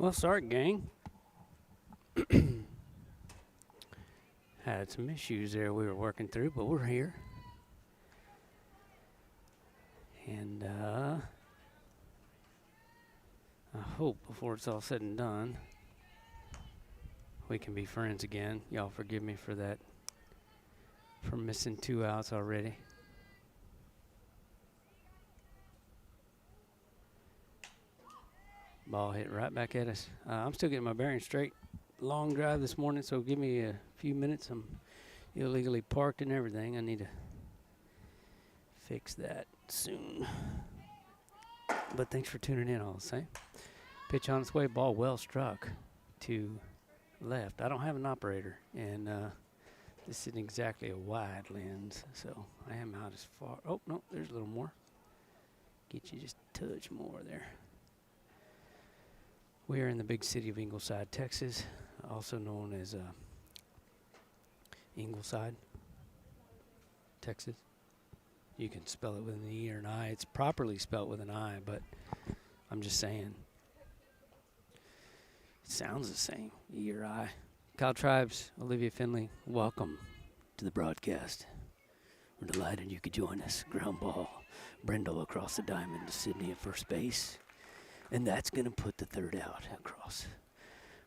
Well, sorry, gang. Had some issues there we were working through, but we're here. And I hope before it's all said and done, we can be friends again. Y'all forgive me for that, for missing 2 outs already. Ball hit right back at us. I'm still getting my bearings straight. Long drive this morning, so give me a few minutes. I'm illegally parked and everything. I need to fix that soon. But thanks for tuning in all the same. Pitch on its way. Ball well struck to left. I don't have an operator, and this isn't exactly a wide lens, so I am out as far. Oh, no, there's a little more. Get you just a touch more there. We are in the big city of Ingleside, Texas, also known as Ingleside, Texas. You can spell it with an E or an I. It's properly spelled with an I, but I'm just saying. It sounds the same, E or I. Kyle Tribes, Olivia Finley, welcome to the broadcast. We're delighted you could join us. Ground ball, Brendel across the diamond to Sydney at first base. And that's going to put the third out across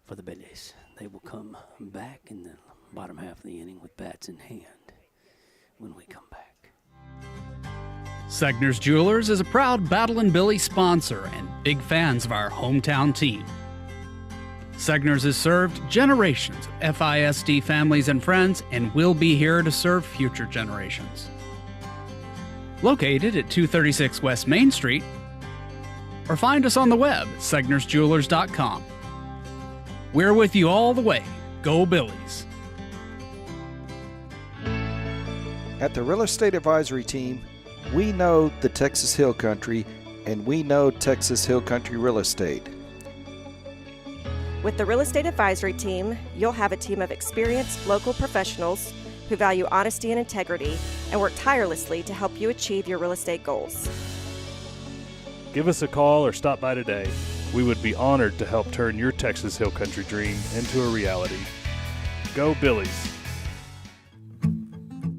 for the Billies. They will come back in the bottom half of the inning with bats in hand when we come back. Segner's Jewelers is a proud Battle and Billy sponsor and big fans of our hometown team. Segner's has served generations of FISD families and friends and will be here to serve future generations. Located at 236 West Main Street, or find us on the web, segnersjewelers.com. We're with you all the way. Go Billies. At the Real Estate Advisory Team, we know the Texas Hill Country, and we know Texas Hill Country Real Estate. With the Real Estate Advisory Team, you'll have a team of experienced local professionals who value honesty and integrity and work tirelessly to help you achieve your real estate goals. Give us a call or stop by today. We would be honored to help turn your Texas Hill Country dream into a reality. Go Billies.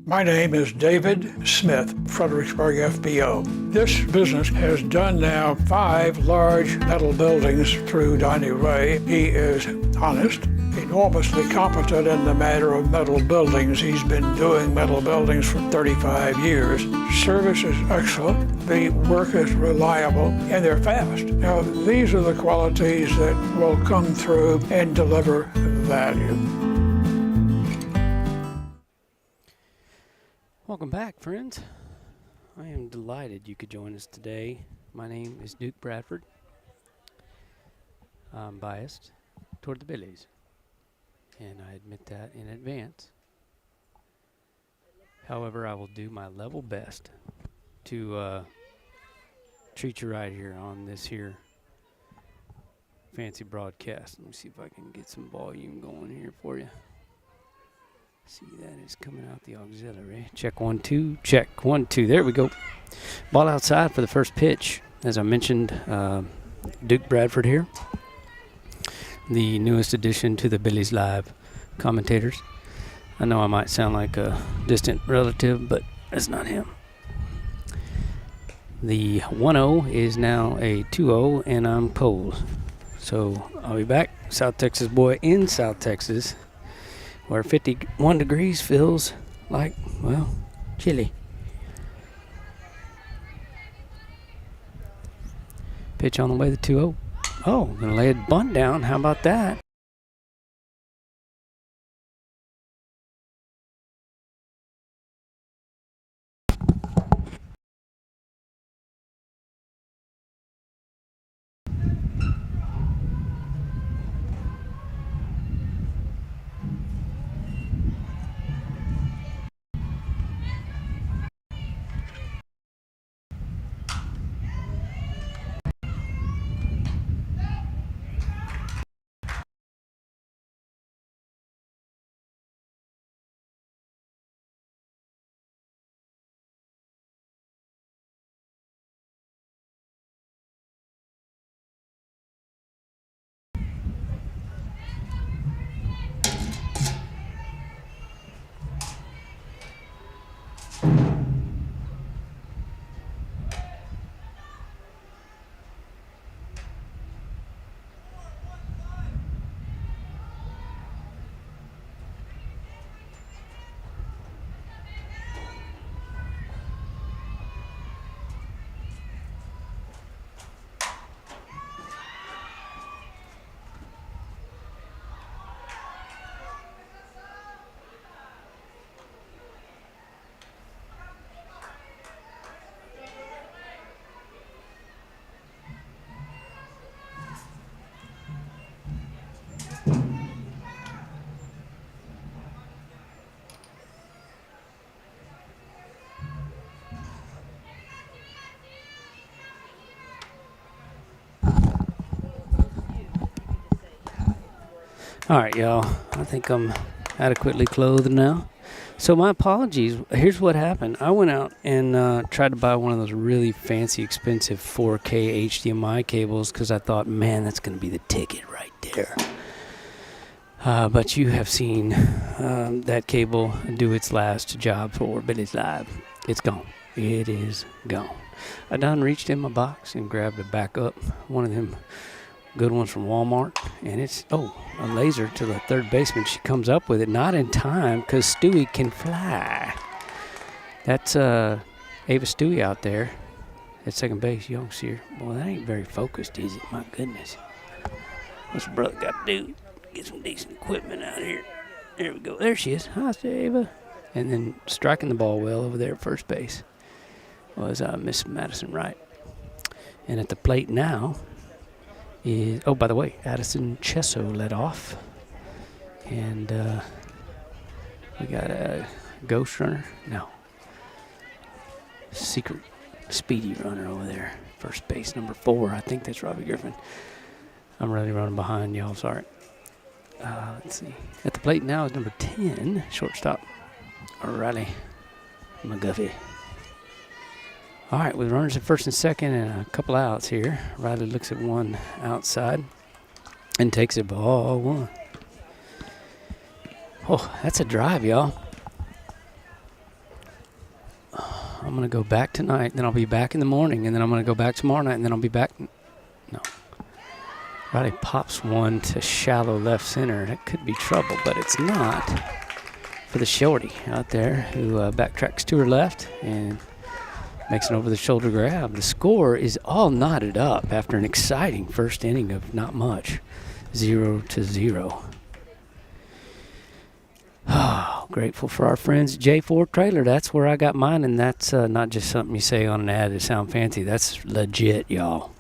My name is David Smith, Fredericksburg FBO. This business has done now 5 large metal buildings through Donnie Ray. He is honest, enormously competent in the matter of metal buildings. He's been doing metal buildings for 35 years. Service is excellent, the work is reliable, and they're fast. Now, these are the qualities that will come through and deliver value. Welcome back, friends. I am delighted you could join us today. My name is Duke Bradford. I'm biased toward the Billies, and I admit that in advance. However, I will do my level best to treat you right here on this here fancy broadcast. Let me see if I can get some volume going here for you. See, that is coming out the auxiliary. Check 1 2, check 1 2. There we go. Ball outside for the first pitch. As I mentioned, Duke Bradford here, the newest addition to the Billies.Live commentators. I know I might sound like a distant relative, but that's not him. The 1-0 is now a 2-0, and I'm cold. So I'll be back. South Texas boy in South Texas, where 51 degrees feels like, well, chilly. Pitch on the way, the 2-0. Oh, gonna lay a bunt down. How about that? All right, y'all. I think I'm adequately clothed now. So my apologies. Here's what happened. I went out and tried to buy one of those really fancy, expensive 4K HDMI cables because I thought, man, that's going to be the ticket right there. But you have seen that cable do its last job for Billies.Live. It's gone. It is gone. I done reached in my box and grabbed a backup, one of them good ones from Walmart, and it's a laser to the third baseman. She comes up with it not in time because Stewie can fly. That's Ava Stewie out there at second base. You don't see her. Well, that ain't very focused, is it? My goodness. What's the brother got to do? Get some decent equipment out here. There we go. There she is. Hi, Ava. And then striking the ball well over there at first base was Miss Madison Wright. And at the plate now is, by the way, Addison Chesso led off. And we got a ghost runner. No. Secret speedy runner over there. First base, number 4. I think that's Robbie Griffin. I'm really running behind y'all. Sorry. Let's see. At the plate now is number 10, shortstop, Riley McGuffey. All right, with runners at first and second and a couple outs here, Riley looks at one outside and takes it ball 1. Oh, that's a drive, y'all. I'm going to go back tonight, then I'll be back in the morning, and then I'm going to go back tomorrow night, and then I'll be back. No. Riley pops one to shallow left center. That could be trouble, but it's not for the shorty out there who backtracks to her left and makes an over-the-shoulder grab. The score is all knotted up after an exciting first inning of not much, 0-0. Oh, grateful for our friends J4 Trailer. That's where I got mine, and that's not just something you say on an ad to sound fancy. That's legit, y'all.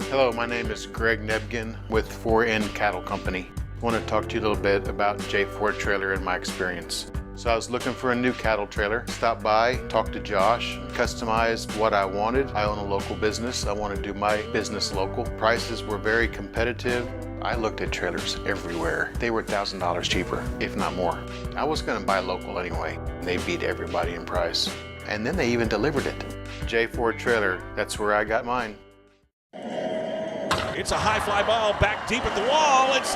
Hello, my name is Greg Nebgen with 4N Cattle Company. I want to talk to you a little bit about J4 Trailer and my experience. So I was looking for a new cattle trailer, stopped by, talked to Josh, customized what I wanted. I own a local business. I want to do my business local. Prices were very competitive. I looked at trailers everywhere. They were $1,000 cheaper, if not more. I was going to buy local anyway. They beat everybody in price. And then they even delivered it. J4 Trailer, that's where I got mine. It's a high fly ball back deep at the wall. It's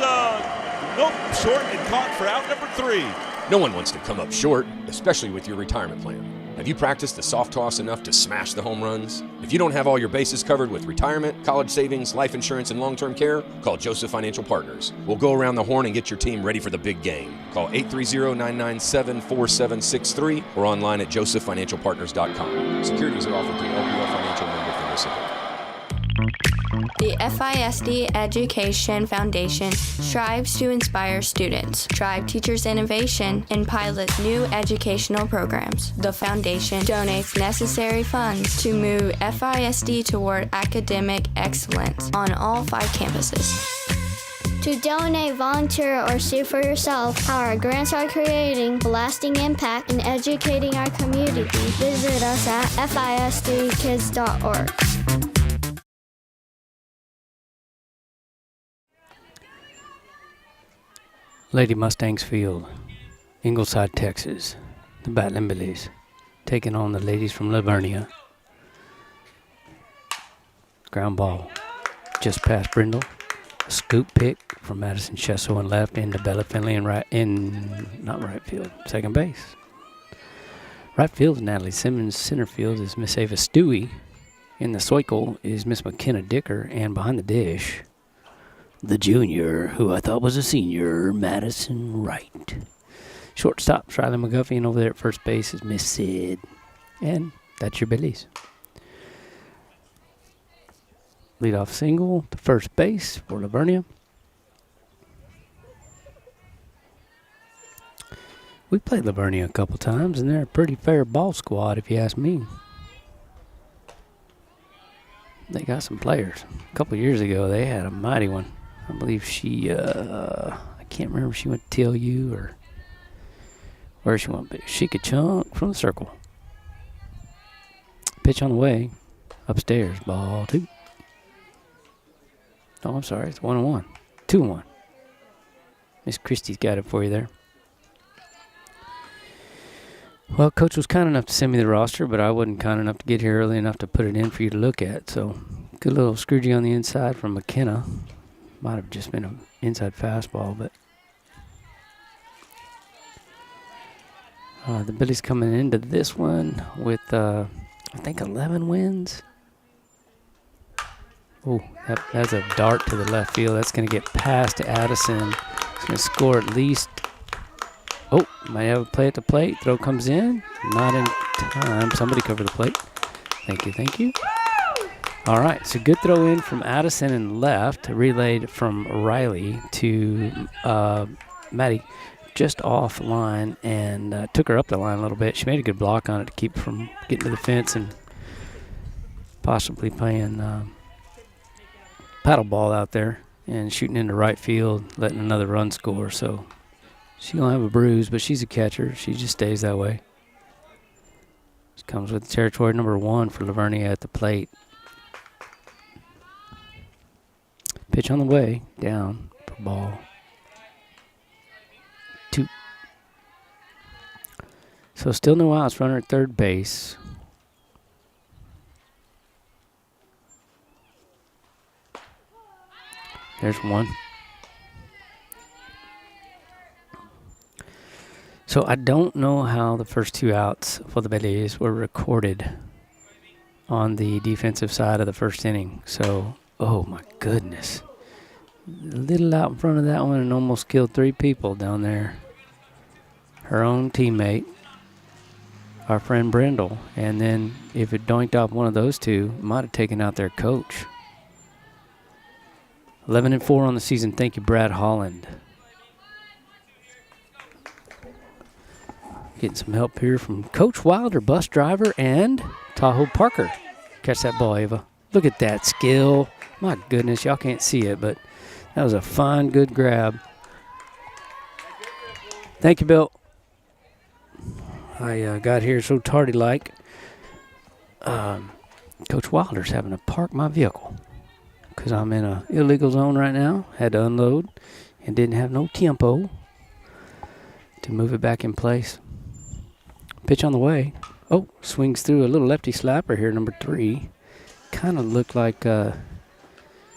nope, short and caught for out number 3. No one wants to come up short, especially with your retirement plan. Have you practiced the soft toss enough to smash the home runs? If you don't have all your bases covered with retirement, college savings, life insurance, and long-term care, call Joseph Financial Partners. We'll go around the horn and get your team ready for the big game. Call 830-997-4763 or online at josephfinancialpartners.com. Securities are offered through LPL Financial Member FINRA. The FISD Education Foundation strives to inspire students, drive teachers' innovation, and pilot new educational programs. The foundation donates necessary funds to move FISD toward academic excellence on all 5 campuses. To donate, volunteer, or see for yourself how our grants are creating a lasting impact in educating our community, visit us at fisdkids.org. Lady Mustangs Field, Ingleside, Texas. The Battling Billies taking on the ladies from Vernia. Ground ball just past Brindle. A scoop pick from Madison Chesso and left into Bella Finley and not right field, second base. Right field is Natalie Simmons. Center field is Miss Ava Stewie. In the circle is Miss McKenna Dicker, and behind the dish, the junior, who I thought was a senior, Madison Wright. Shortstop, Riley McGuffey, and over there at first base is Miss Sid. And that's your Billies. Leadoff single to first base for Vernia. We played Vernia a couple times, and they're a pretty fair ball squad, if you ask me. They got some players. A couple years ago, they had a mighty one. I believe she, I can't remember if she went to TLU or where she went, but she could chunk from the circle. Pitch on the way. Upstairs, ball 2. Oh, I'm sorry, it's 1-1. 2-1. Miss Christie's got it for you there. Well, Coach was kind enough to send me the roster, but I wasn't kind enough to get here early enough to put it in for you to look at. So, good little Scroogey on the inside from McKenna. Might have just been an inside fastball, but the Billies coming into this one with, I think, 11 wins. Oh, that's a dart to the left field. That's going to get past to Addison. He's going to score at least. Oh, might have a play at the plate. Throw comes in. Not in time. Somebody cover the plate. Thank you, thank you. All right, so good throw in from Addison and left. Relayed from Riley to Maddie. Just off line and took her up the line a little bit. She made a good block on it to keep from getting to the fence and possibly playing paddle ball out there and shooting into right field, letting another run score. So she's going to have a bruise, but she's a catcher. She just stays that way. She comes with territory number 1 for Vernia at the plate. Pitch on the way, down for ball. 2. So still no outs, runner at third base. There's 1. So I don't know how the first 2 outs for the Billies were recorded on the defensive side of the first inning. So, oh my goodness. A little out in front of that one and almost killed 3 people down there. Her own teammate, our friend Brindle. And then if it doinked off one of those 2, it might have taken out their coach. 11-4 on the season. Thank you, Brad Holland. Getting some help here from Coach Wilder, bus driver, and Tahoe Parker. Catch that ball, Ava. Look at that skill. My goodness, y'all can't see it, but that was a fine, good grab. Thank you, Bill. I got here so tardy-like. Coach Wilder's having to park my vehicle because I'm in an illegal zone right now. Had to unload and didn't have no tempo to move it back in place. Pitch on the way. Oh, swings through a little lefty slapper here, number 3. Kind of looked like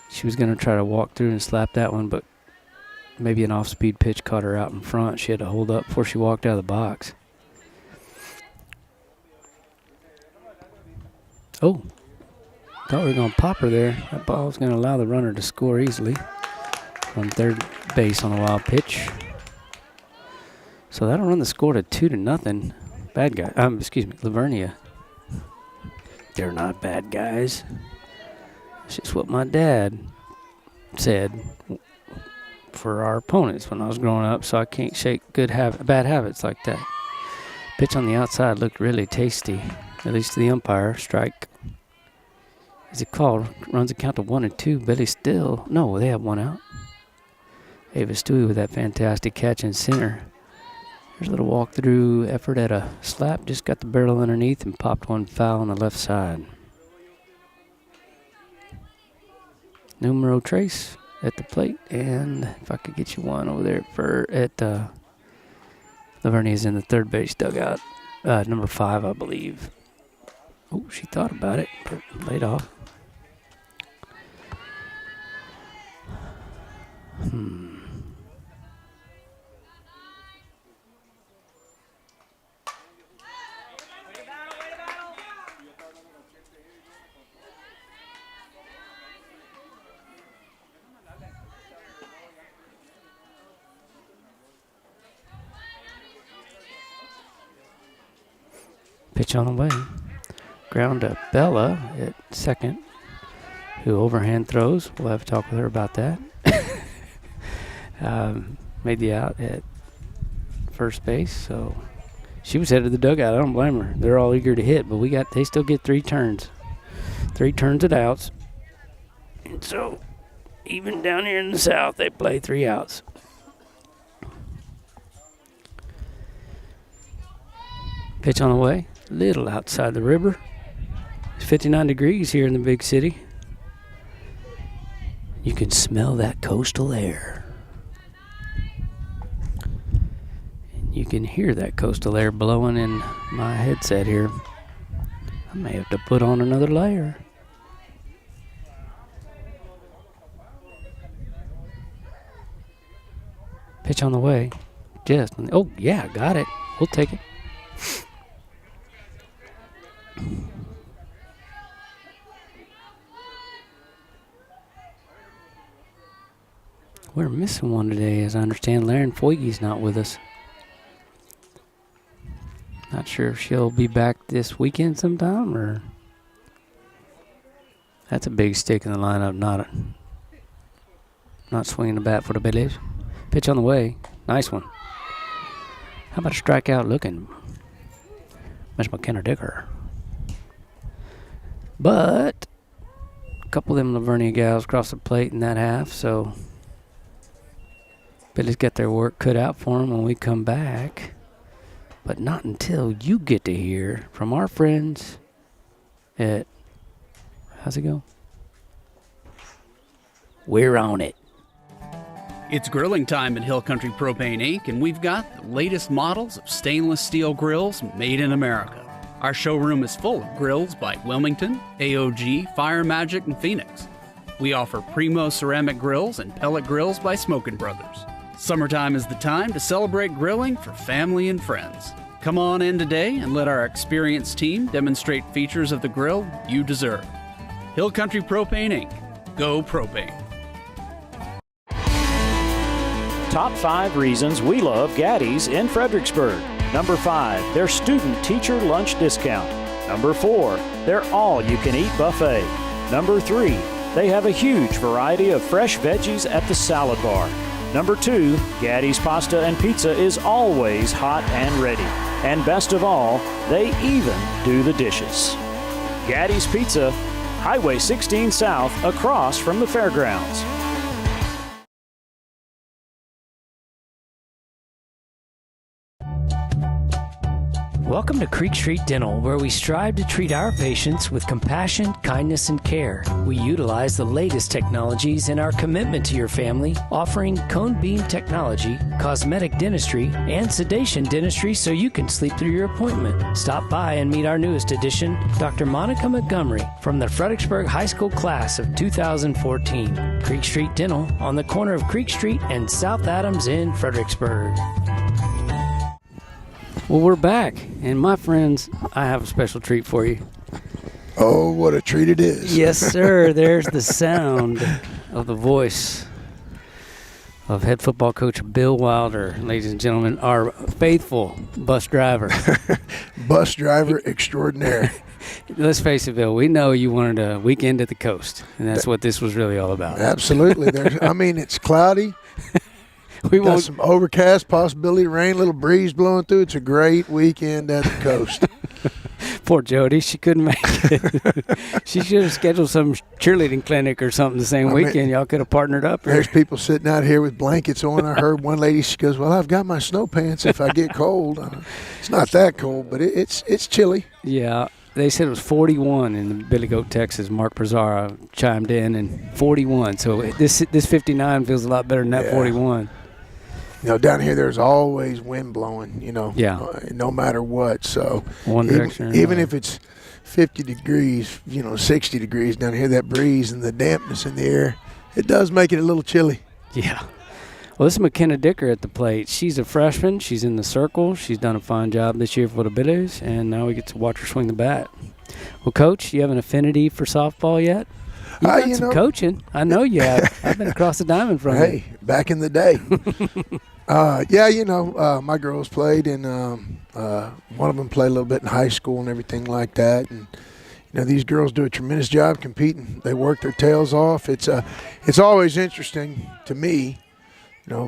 she was going to try to walk through and slap that one, but maybe an off-speed pitch caught her out in front. She had to hold up before she walked out of the box. Oh, thought we were going to pop her there. That ball was going to allow the runner to score easily from third base on a wild pitch. So that'll run the score to 2-0. Bad guy. Vernia. They're not bad guys. It's just what my dad said for our opponents when I was growing up, so I can't shake bad habits like that. Pitch on the outside looked really tasty, at least to the umpire. Strike. Is it called? Runs a count of 1-2. Billy still. No, they have 1 out. Ava Stewie with that fantastic catch in center. There's a little walk-through effort at a slap. Just got the barrel underneath and popped one foul on the left side. Numero trace at the plate. And if I could get you one over there at Vernia's in the third base dugout. Number 5, I believe. Oh, she thought about it, but laid off. Pitch on the way. Ground to Bella at second, who overhand throws. We'll have to talk with her about that. Made the out at first base, so she was headed to the dugout. I don't blame her. They're all eager to hit, but they still get 3 turns. 3 turns at outs. And so even down here in the South, they play 3 outs. Pitch on the way. Little outside the river. It's 59 degrees here in the big city. You can smell that coastal air. You can hear that coastal air blowing in my headset here. I may have to put on another layer. Pitch on the way. Oh, yeah, got it. We'll take it. We're missing one today, as I understand. Laren Foige's not with us. Not sure if she'll be back this weekend sometime, or... That's a big stick in the lineup, not swinging the bat for the Billies. Pitch on the way. Nice one. How about a strikeout looking? Miss McKenna Dicker. But a couple of them Vernia gals crossed the plate in that half, so Billy's got their work cut out for them when we come back. But not until you get to hear from our friends at, how's it go? We're on it. It's grilling time at Hill Country Propane Inc., and we've got the latest models of stainless steel grills made in America. Our showroom is full of grills by Wilmington, AOG, Fire Magic, and Phoenix. We offer Primo ceramic grills and pellet grills by Smokin' Brothers. Summertime is the time to celebrate grilling for family and friends. Come on in today and let our experienced team demonstrate features of the grill you deserve. Hill Country Propane Inc. Go Propane. Top 5 reasons we love Gaddy's in Fredericksburg. Number 5, their student-teacher lunch discount. Number 4, their all-you-can-eat buffet. Number 3, they have a huge variety of fresh veggies at the salad bar. Number 2, Gaddy's pasta and pizza is always hot and ready. And best of all, they even do the dishes. Gaddy's Pizza, Highway 16 South, across from the fairgrounds. Welcome to Creek Street Dental, where we strive to treat our patients with compassion, kindness, and care. We utilize the latest technologies in our commitment to your family, offering cone beam technology, cosmetic dentistry, and sedation dentistry so you can sleep through your appointment. Stop by and meet our newest addition, Dr. Monica Montgomery, from the Fredericksburg High School class of 2014. Creek Street Dental on the corner of Creek Street and South Adams in Fredericksburg. Well, we're back, and my friends, I have a special treat for you. Oh, what a treat it is. Yes, sir. There's the sound of the voice of head football coach Bill Wilder, ladies and gentlemen, our faithful bus driver. Bus driver extraordinaire. Let's face it, Bill, we know you wanted a weekend at the coast, and that's what this was really all about. Absolutely. It's cloudy. We got some overcast, possibility of rain, little breeze blowing through. It's a great weekend at the coast. Poor Jody, she couldn't make it. She should have scheduled some cheerleading clinic or something the same weekend. Y'all could have partnered up. There's people sitting out here with blankets on. I heard one lady, she goes, well, I've got my snow pants if I get cold. It's not that cold, but it's chilly. Yeah. They said it was 41 in Billy Goat, Texas. Mark Pizzara chimed in, and 41. So this 59 feels a lot better than that 41. Down here there's always wind blowing, no matter what. So one direction. Even if it's 50 degrees, 60 degrees down here, that breeze and the dampness in the air, it does make it a little chilly. Yeah. Well, this is McKenna Dicker at the plate. She's a freshman. She's in the circle. She's done a fine job this year for the Billies, and now we get to watch her swing the bat. Well, Coach, you have an affinity for softball yet? You've done some coaching. I know you have. I've been across the diamond from you. Hey, back in the day. My girls played, and one of them played a little bit in high school and everything like that. And these girls do a tremendous job competing. They work their tails off. It's always interesting to me,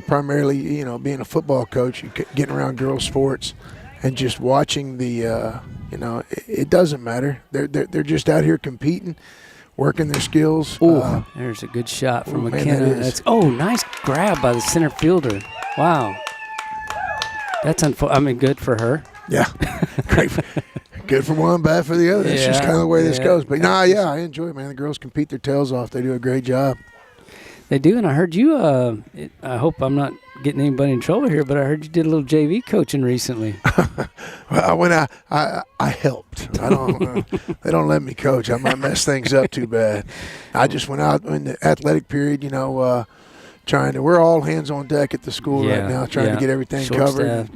primarily being a football coach, getting around girls' sports, and just watching the it doesn't matter. They're just out here competing, working their skills. Oh, there's a good shot from McKenna. Nice grab by the center fielder. Wow. That's good for her. Yeah. Great. Good for one, bad for the other. That's just kind of the way this goes. But I enjoy it, man. The girls compete their tails off. They do a great job. They do, and I heard you, I hope I'm not getting anybody in trouble here, but I heard you did a little JV coaching recently. Well, I helped. I don't. They don't let me coach. I might mess things up too bad. I just went out in the athletic period, trying to. We're all hands on deck at the school right now, trying to get everything covered.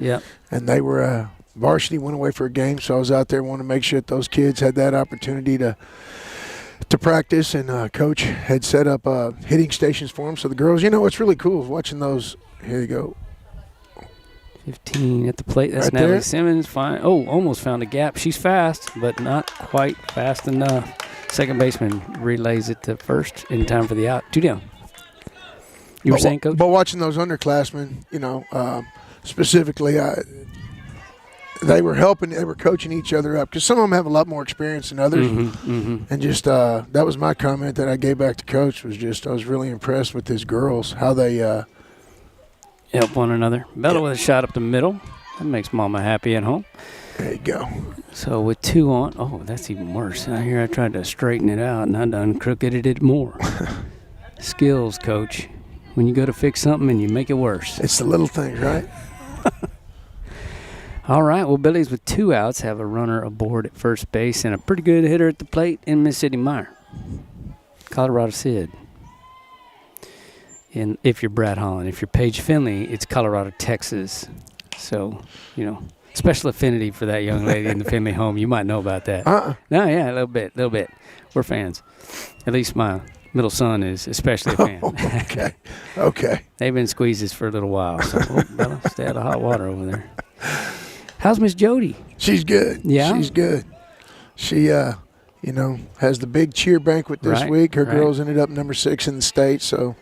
And they were varsity went away for a game, so I was out there wanting to make sure that those kids had that opportunity to practice, and Coach had set up hitting stations for them. So the girls, what's really cool is watching those. Here you go. 15 at the plate. That's right Natalie there. Simmons. Fine. Oh, almost found a gap. She's fast, but not quite fast enough. Second baseman relays it to first in time for the out. 2 down. You were saying, Coach? But watching those underclassmen, specifically, they were helping, they were coaching each other up because some of them have a lot more experience than others. And just that was my comment that I gave back to Coach was just I was really impressed with his girls, how they help one another. Bella with a shot up the middle. That makes Mama happy at home. There you go. So with 2 on, oh, that's even worse. I hear I tried to straighten it out, and I done crookeded it more. Skills, Coach. When you go to fix something and you make it worse. It's the little things, right? All right, well, Billies with 2 outs have a runner aboard at first base and a pretty good hitter at the plate in Mississippi Meyer. Colorado Sid. And if you're Brad Holland, if you're Paige Finley, it's Colorado, Texas. So, special affinity for that young lady in the Finley home. You might know about that. No, yeah, a little bit. We're fans. At least my middle son is especially a fan. Okay. They've been squeezes for a little while. So, Bella, stay out of hot water over there. How's Miss Jody? She's good. Yeah? She's good. She, has the big cheer banquet this week. Her girls ended up number 6 in the state, so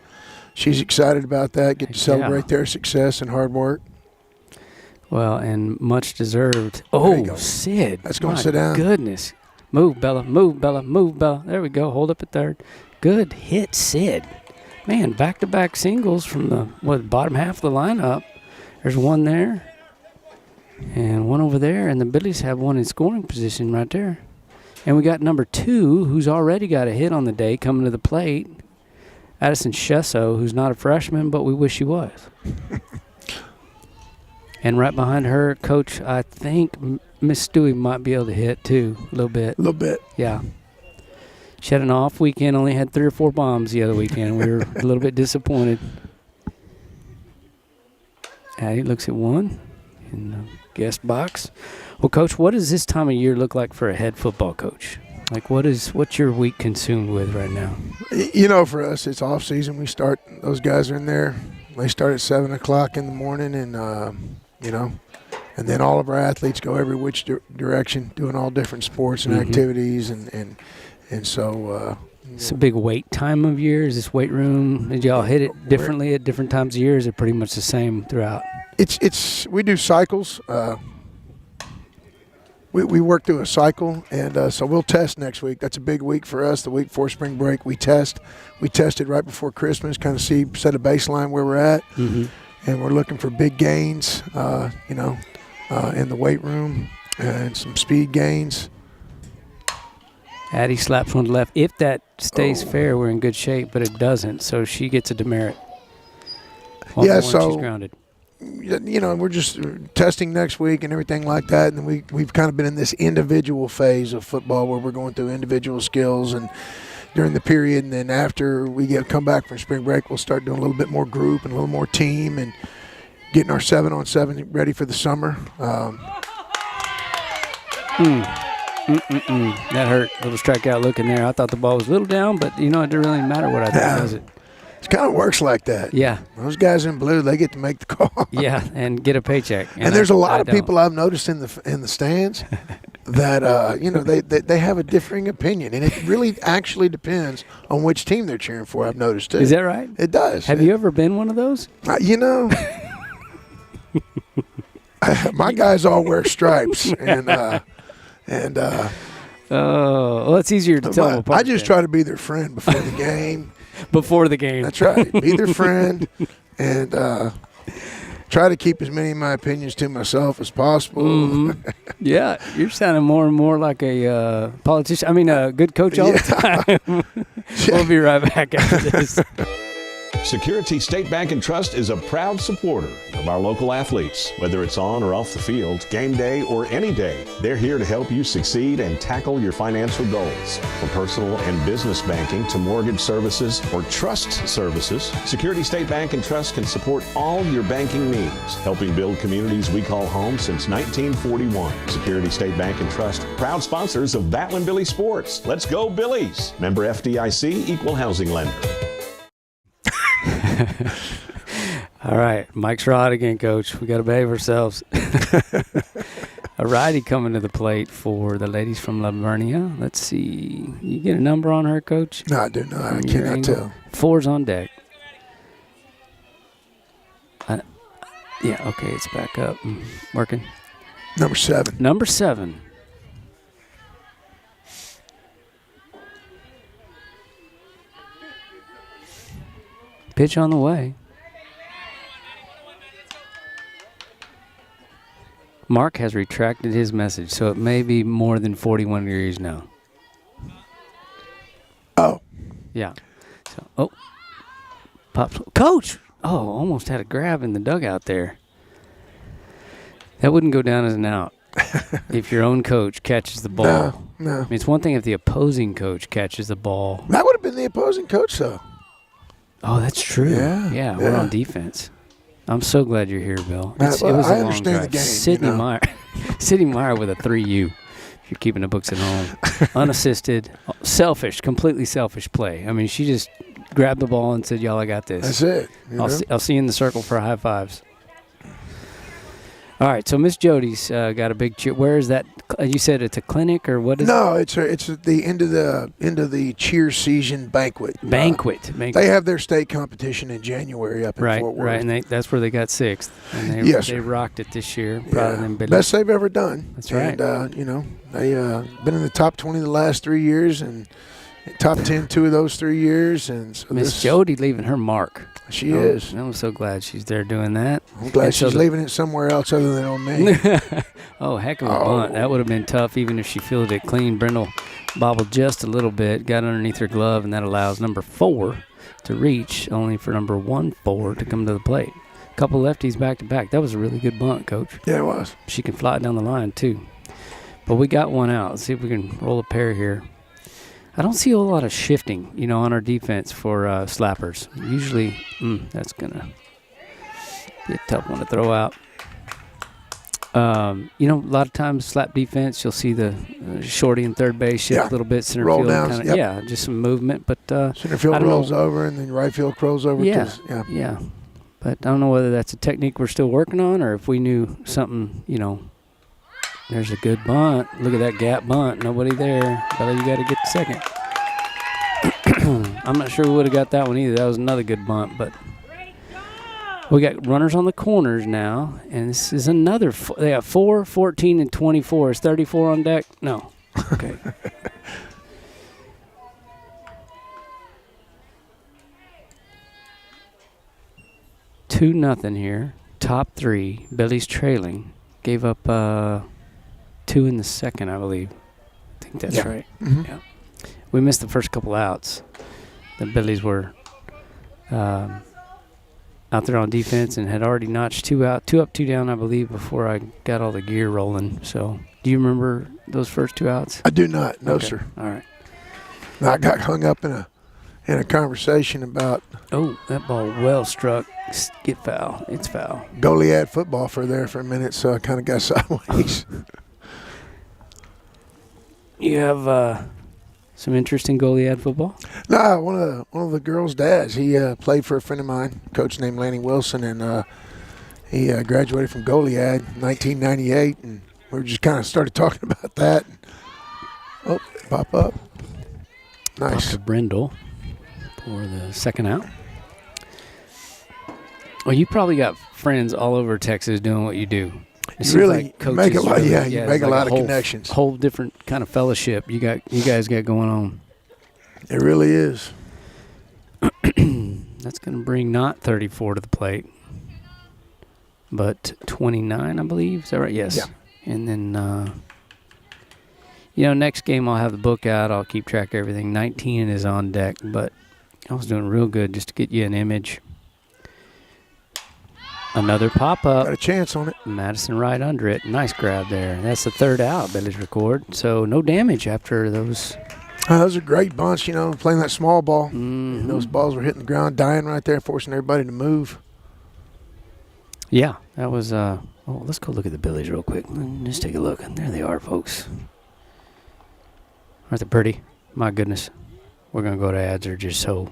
she's excited about that, get to celebrate their success and hard work. Well, and much deserved. Oh, Sid. That's going to sit down. Goodness. Move, Bella. Move, Bella. Move, Bella. There we go. Hold up at third. Good hit, Sid. Man, back-to-back singles from the bottom half of the lineup. There's one there and one over there, and the Billies have one in scoring position right there. And we got number 2, who's already got a hit on the day, coming to the plate. Addison Shesso, who's not a freshman, but we wish he was. And right behind her, Coach, I think Miss Stewie might be able to hit, too, a little bit. A little bit. Yeah. She had an off weekend, only had 3 or 4 bombs the other weekend. We were a little bit disappointed. Addie looks at one in the guest box. Well, Coach, what does this time of year look like for a head football coach? Like, what's your week consumed with right now? For us, it's off season. We start, those guys are in there. They start at 7 o'clock in the morning, and, and then all of our athletes go every which direction, doing all different sports and activities, and so. It's a big weight time of year. Is this weight room? Did y'all hit it differently at different times of year? Is it pretty much the same throughout? We do cycles. We work through a cycle, and so we'll test next week. That's a big week for us. The week before spring break, we test. We tested right before Christmas, kind of set a baseline where we're at, and we're looking for big gains, in the weight room and some speed gains. Addie slaps one left. If that stays fair, we're in good shape, but it doesn't, so she gets a demerit. So she's grounded. We're just testing next week and everything like that, and then we've kind of been in this individual phase of football where we're going through individual skills and during the period, and then after we come back from spring break, we'll start doing a little bit more group and a little more team and getting our 7-on-7 ready for the summer. That hurt. A little strikeout look in there. I thought the ball was a little down, but it didn't really matter what I thought, does it? It kind of works like that. Yeah. Those guys in blue, they get to make the call. Yeah, and get a paycheck. And there's a lot of people I've noticed in the stands that they have a differing opinion, and it really actually depends on which team they're cheering for. I've noticed too. Is that right? It does. Have you ever been one of those? My guys all wear stripes, and well, it's easier to tell them apart. I just try to be their friend before the game. Before the game. That's right. Be their friend, and try to keep as many of my opinions to myself as possible. Yeah, you're sounding more and more like a politician. I mean, a good coach all the time. We'll be right back after this. Security State Bank and Trust is a proud supporter of our local athletes. Whether it's on or off the field, game day or any day, they're here to help you succeed and tackle your financial goals. From personal and business banking to mortgage services or trust services, Security State Bank and Trust can support all your banking needs, helping build communities we call home since 1941. Security State Bank and Trust, proud sponsors of Battlin' Billy Sports. Let's go Billies! Member FDIC, Equal Housing Lender. All right, Mike's rod again, Coach. We got to behave ourselves. A righty coming to the plate for the ladies from Vernia. Let's see. You get a number on her, Coach? No, I do not. I cannot tell. 4's on deck. Yeah, okay, it's back up. Working. Number 7. Number 7. Pitch on the way. Mark has retracted his message, so it may be more than 41 degrees now. Oh. Yeah. So, pops. Coach! Oh, almost had a grab in the dugout there. That wouldn't go down as an out if your own coach catches the ball. No. I mean, it's one thing if the opposing coach catches the ball. That would have been the opposing coach, though. Oh, that's true. Yeah, we're on defense. I'm so glad you're here, Bill. I It was a long understand drive. the game. Sidney Meyer. Sidney Meyer with a 3U. If you're keeping the books at home. Unassisted. Selfish. Completely selfish play. I mean, she just grabbed the ball and said, y'all, I got this. That's it. I'll see you in the circle for high fives. All right, so Miss Jody's got a big cheer. Where is that? You said it's a clinic or what is it? No, it's at the end of the cheer season banquet. Banquet. They have their state competition in January up in Fort Worth. Right, and that's where they got 6th. And they rocked it this year. Proud of them, Billy. Best they've ever done. That's right. And, they've been in the top 20 the last 3 years and top 10 2 of those 3 years. And so Miss Jody leaving her mark. She is. I'm so glad she's there doing that. I'm glad she's leaving it somewhere else other than on me. Oh, heck of a bunt. That would have been tough even if she fielded it clean. Brindle bobbled just a little bit, got underneath her glove, and that allows number 4 to reach, only for number 1-4 to come to the plate. A couple lefties back-to-back. That was a really good bunt, Coach. Yeah, it was. She can fly it down the line, too. But we got one out. Let's see if we can roll a pair here. I don't see a whole lot of shifting, on our defense for slappers. Usually, that's going to be a tough one to throw out. A lot of times slap defense, you'll see the shorty in third base shift a little bit, center roll field. Downs, Kinda, Yeah, just some movement. But center field rolls over and then right field rolls over. Yeah. But I don't know whether that's a technique we're still working on or if we knew something, There's a good bunt. Look at that gap bunt. Nobody there. Bella, you got to get the second. I'm not sure we would have got that one either. That was another good bunt. But we got runners on the corners now. And this is another. They got 4, 14, and 24. Is 34 on deck? No. Okay. Two nothing here. Top 3. Billy's trailing. Gave up 2 in the second, I believe. I think that's right. Mm-hmm. Yeah. We missed the first couple outs. The Billies were out there on defense and had already notched 2 out, 2 up, 2 down, I believe, before I got all the gear rolling. So, do you remember those first 2 outs? I do not. No, sir. All right. I got hung up in a conversation about. Oh, that ball well struck. Get foul. It's foul. Goliad football for a minute, so I kind of got sideways. You have some interest in Goliad football? No, one of the girls' dads. He played for a friend of mine, a coach named Lanny Wilson, and he graduated from Goliad in 1998, and we just kind of started talking about that. Oh, pop up. Nice. Pop to Brindle for the second out. Well, you probably got friends all over Texas doing what you do. You really make a lot. Yeah, you make a lot of connections. Whole different kind of fellowship you guys got going on. It really is. That's going to bring not 34 to the plate, but 29, I believe. Is that right? Yes. Yeah. And then, next game I'll have the book out. I'll keep track of everything. 19 is on deck, but I was doing real good just to get you an image. Another pop-up. Got a chance on it. Madison right under it. Nice grab there. That's the third out, Billy's record. So no damage after those. Those are a great bunch, playing that small ball. And those balls were hitting the ground, dying right there, forcing everybody to move. Yeah, that was, let's go look at the Billies real quick. Just take a look. There they are, folks. Aren't they pretty? My goodness. We're going to go to ads. They're just so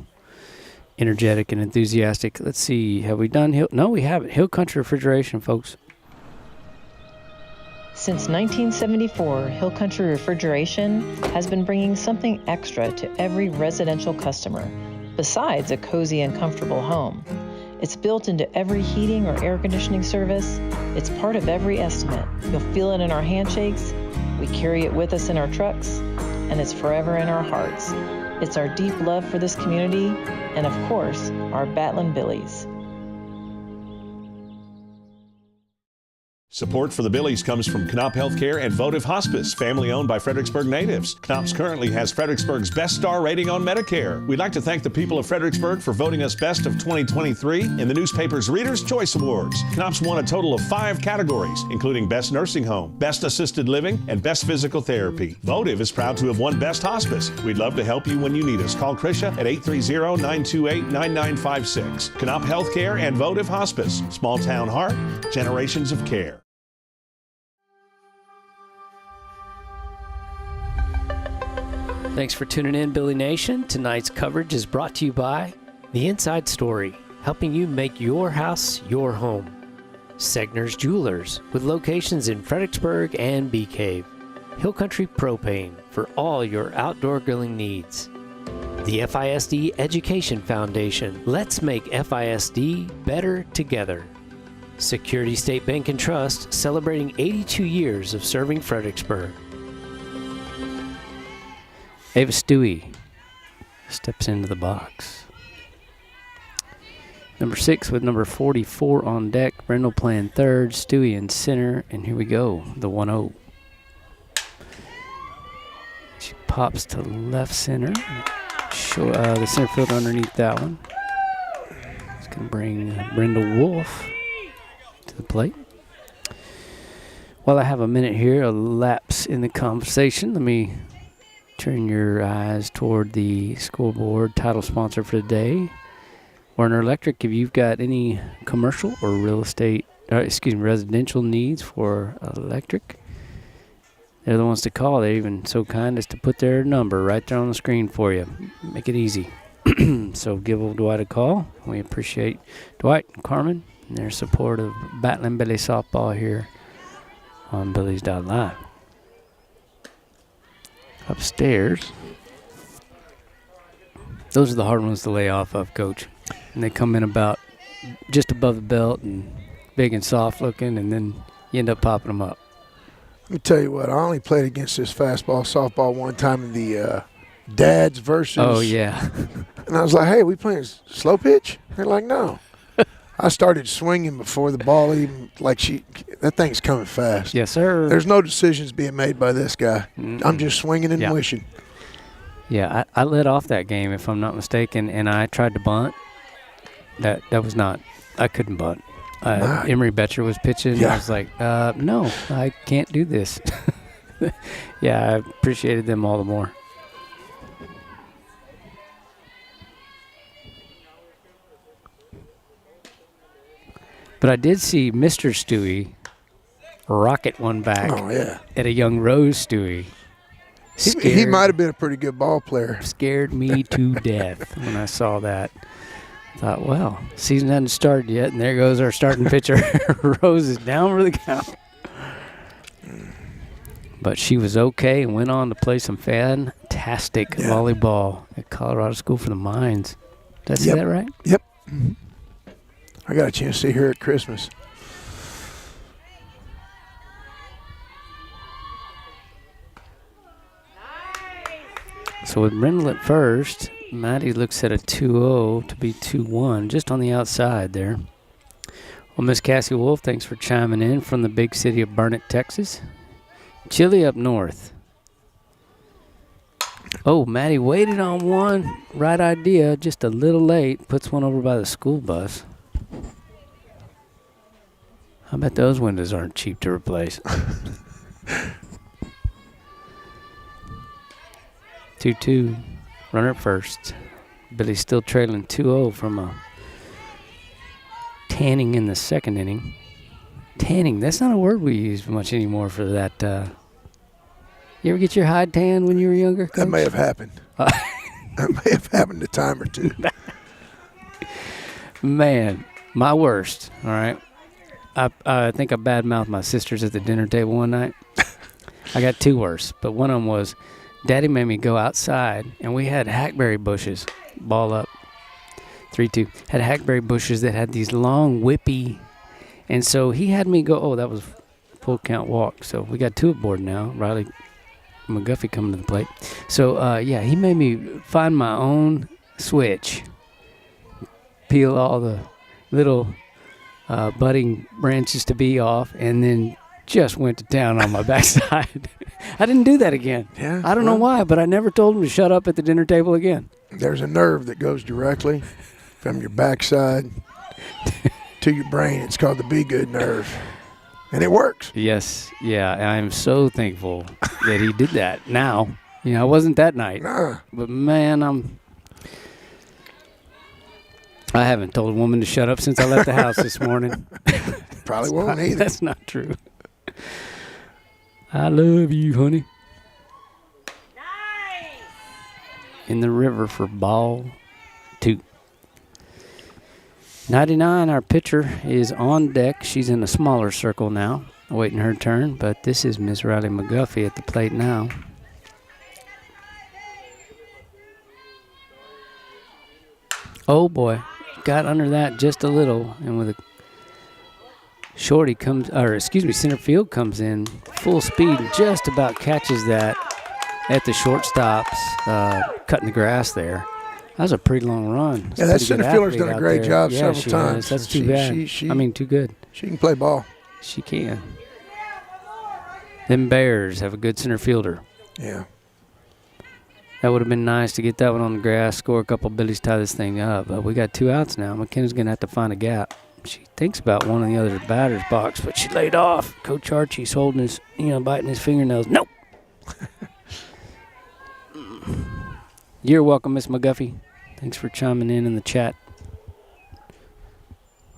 energetic and enthusiastic. Let's see. Have we done Hill? No, we haven't. Hill Country Refrigeration, folks. Since 1974, Hill Country Refrigeration has been bringing something extra to every residential customer, besides a cozy and comfortable home. It's built into every heating or air conditioning service. It's part of every estimate. You'll feel it in our handshakes. We carry it with us in our trucks, and it's forever in our hearts. It's our deep love for this community, and of course, our Battling Billies. Support for the Billies comes from Knop Healthcare and Votive Hospice, family owned by Fredericksburg natives. Knops currently has Fredericksburg's best star rating on Medicare. We'd like to thank the people of Fredericksburg for voting us best of 2023 in the newspaper's Reader's Choice Awards. Knops won a total of 5 categories, including Best Nursing Home, Best Assisted Living, and Best Physical Therapy. Votive is proud to have won Best Hospice. We'd love to help you when you need us. Call Krisha at 830-928-9956. Knop Healthcare and Votive Hospice. Small town heart, generations of care. Thanks for tuning in, Billy Nation. Tonight's coverage is brought to you by The Inside Story, helping you make your house your home. Segner's Jewelers, with locations in Fredericksburg and Bee Cave. Hill Country Propane, for all your outdoor grilling needs. The FISD Education Foundation, let's make FISD better together. Security State Bank and Trust, celebrating 82 years of serving Fredericksburg. Ava Stewie steps into the box. Number 6 with number 44 on deck. Brindle playing third. Stewie in center. And here we go. The 1-0. She pops to left center. The center fielder underneath that one. It's going to bring Brindle Wolf to the plate. While I have a minute here, a lapse in the conversation, let me turn your eyes toward the scoreboard. Title sponsor for today, Werner Electric. If you've got any commercial or residential needs for electric, they're the ones to call. They're even so kind as to put their number right there on the screen for you. Make it easy. So give old Dwight a call. We appreciate Dwight and Carmen and their support of Battling Billy softball here on Billies.Live. Upstairs, those are the hard ones to lay off of, Coach. And they come in about just above the belt and big and soft looking, and then you end up popping them up. Let me tell you what, I only played against this fastball, softball one time in the dads versus. Oh, yeah. And I was like, hey, we playing slow pitch? They're like, no. I started swinging before the ball even, that thing's coming fast. Yes, sir. There's no decisions being made by this guy. I'm just swinging and wishing. Yeah, I let off that game, if I'm not mistaken, and I tried to bunt. That was not, I couldn't bunt. Emery Betcher was pitching. Yeah. I was like, no, I can't do this. Yeah, I appreciated them all the more. But I did see Mr. Stewie rocket one back at a young Rose Stewie. He might have been a pretty good ball player. Scared me to death when I saw that. I thought, well, season hasn't started yet, and there goes our starting pitcher. Rose is down for the count. But she was okay and went on to play some fantastic volleyball at Colorado School for the Mines. Did I see that right? Yep. Mm-hmm. I got a chance to see her at Christmas. So with Brindle at first, Maddie looks at a 2-0 to be 2-1, just on the outside there. Well, Miss Cassie Wolf, thanks for chiming in from the big city of Burnett, Texas. Chilly up north. Oh, Maddie waited on one. Right idea, just a little late. Puts one over by the school bus. I bet those windows aren't cheap to replace. 2-2. Runner at first. Billy's still trailing 2-0 from a tanning in the second inning. Tanning, that's not a word we use much anymore for that. You ever get your hide tan when you were younger, Coach? That may have happened. That may have happened a time or two. Man, my worst, all right? I think I badmouthed my sisters at the dinner table one night. I got two worse, but one of them was Daddy made me go outside, and we had hackberry bushes. Ball up. 3-2. Had hackberry bushes that had these long, whippy, and so he had me go, that was full count walk. So we got two aboard now. Riley McGuffey coming to the plate. So, he made me find my own switch, peel all the little budding branches to be off, and then just went to town on my backside. I didn't do that again. Yeah, I don't know why, but I never told him to shut up at the dinner table again. There's a nerve that goes directly from your backside to your brain. It's called the be good nerve. And it works. Yes. Yeah. I'm so thankful that he did that now. I wasn't that night. Nah. But, man, I haven't told a woman to shut up since I left the house this morning. Probably won't either. That's not true. I love you, honey. Nice. In the river for ball 2. 99, our pitcher, is on deck. She's in a smaller circle now, awaiting her turn. But this is Miss Riley McGuffey at the plate now. Oh, boy. Got under that just a little. And with a shorty center field comes in full speed and just about catches that at the shortstops, cutting the grass there. That was a pretty long run. Yeah, that center fielder's done a great job several times. That's too bad. Too good. She can play ball. She can. Them Bears have a good center fielder. Yeah. That would have been nice to get that one on the grass, score a couple Billies, tie this thing up. But we got 2 outs now. McKenna's going to have to find a gap. She thinks about one of the other batter's box, but she laid off. Coach Archie's holding his, biting his fingernails. Nope. You're welcome, Miss McGuffey. Thanks for chiming in the chat.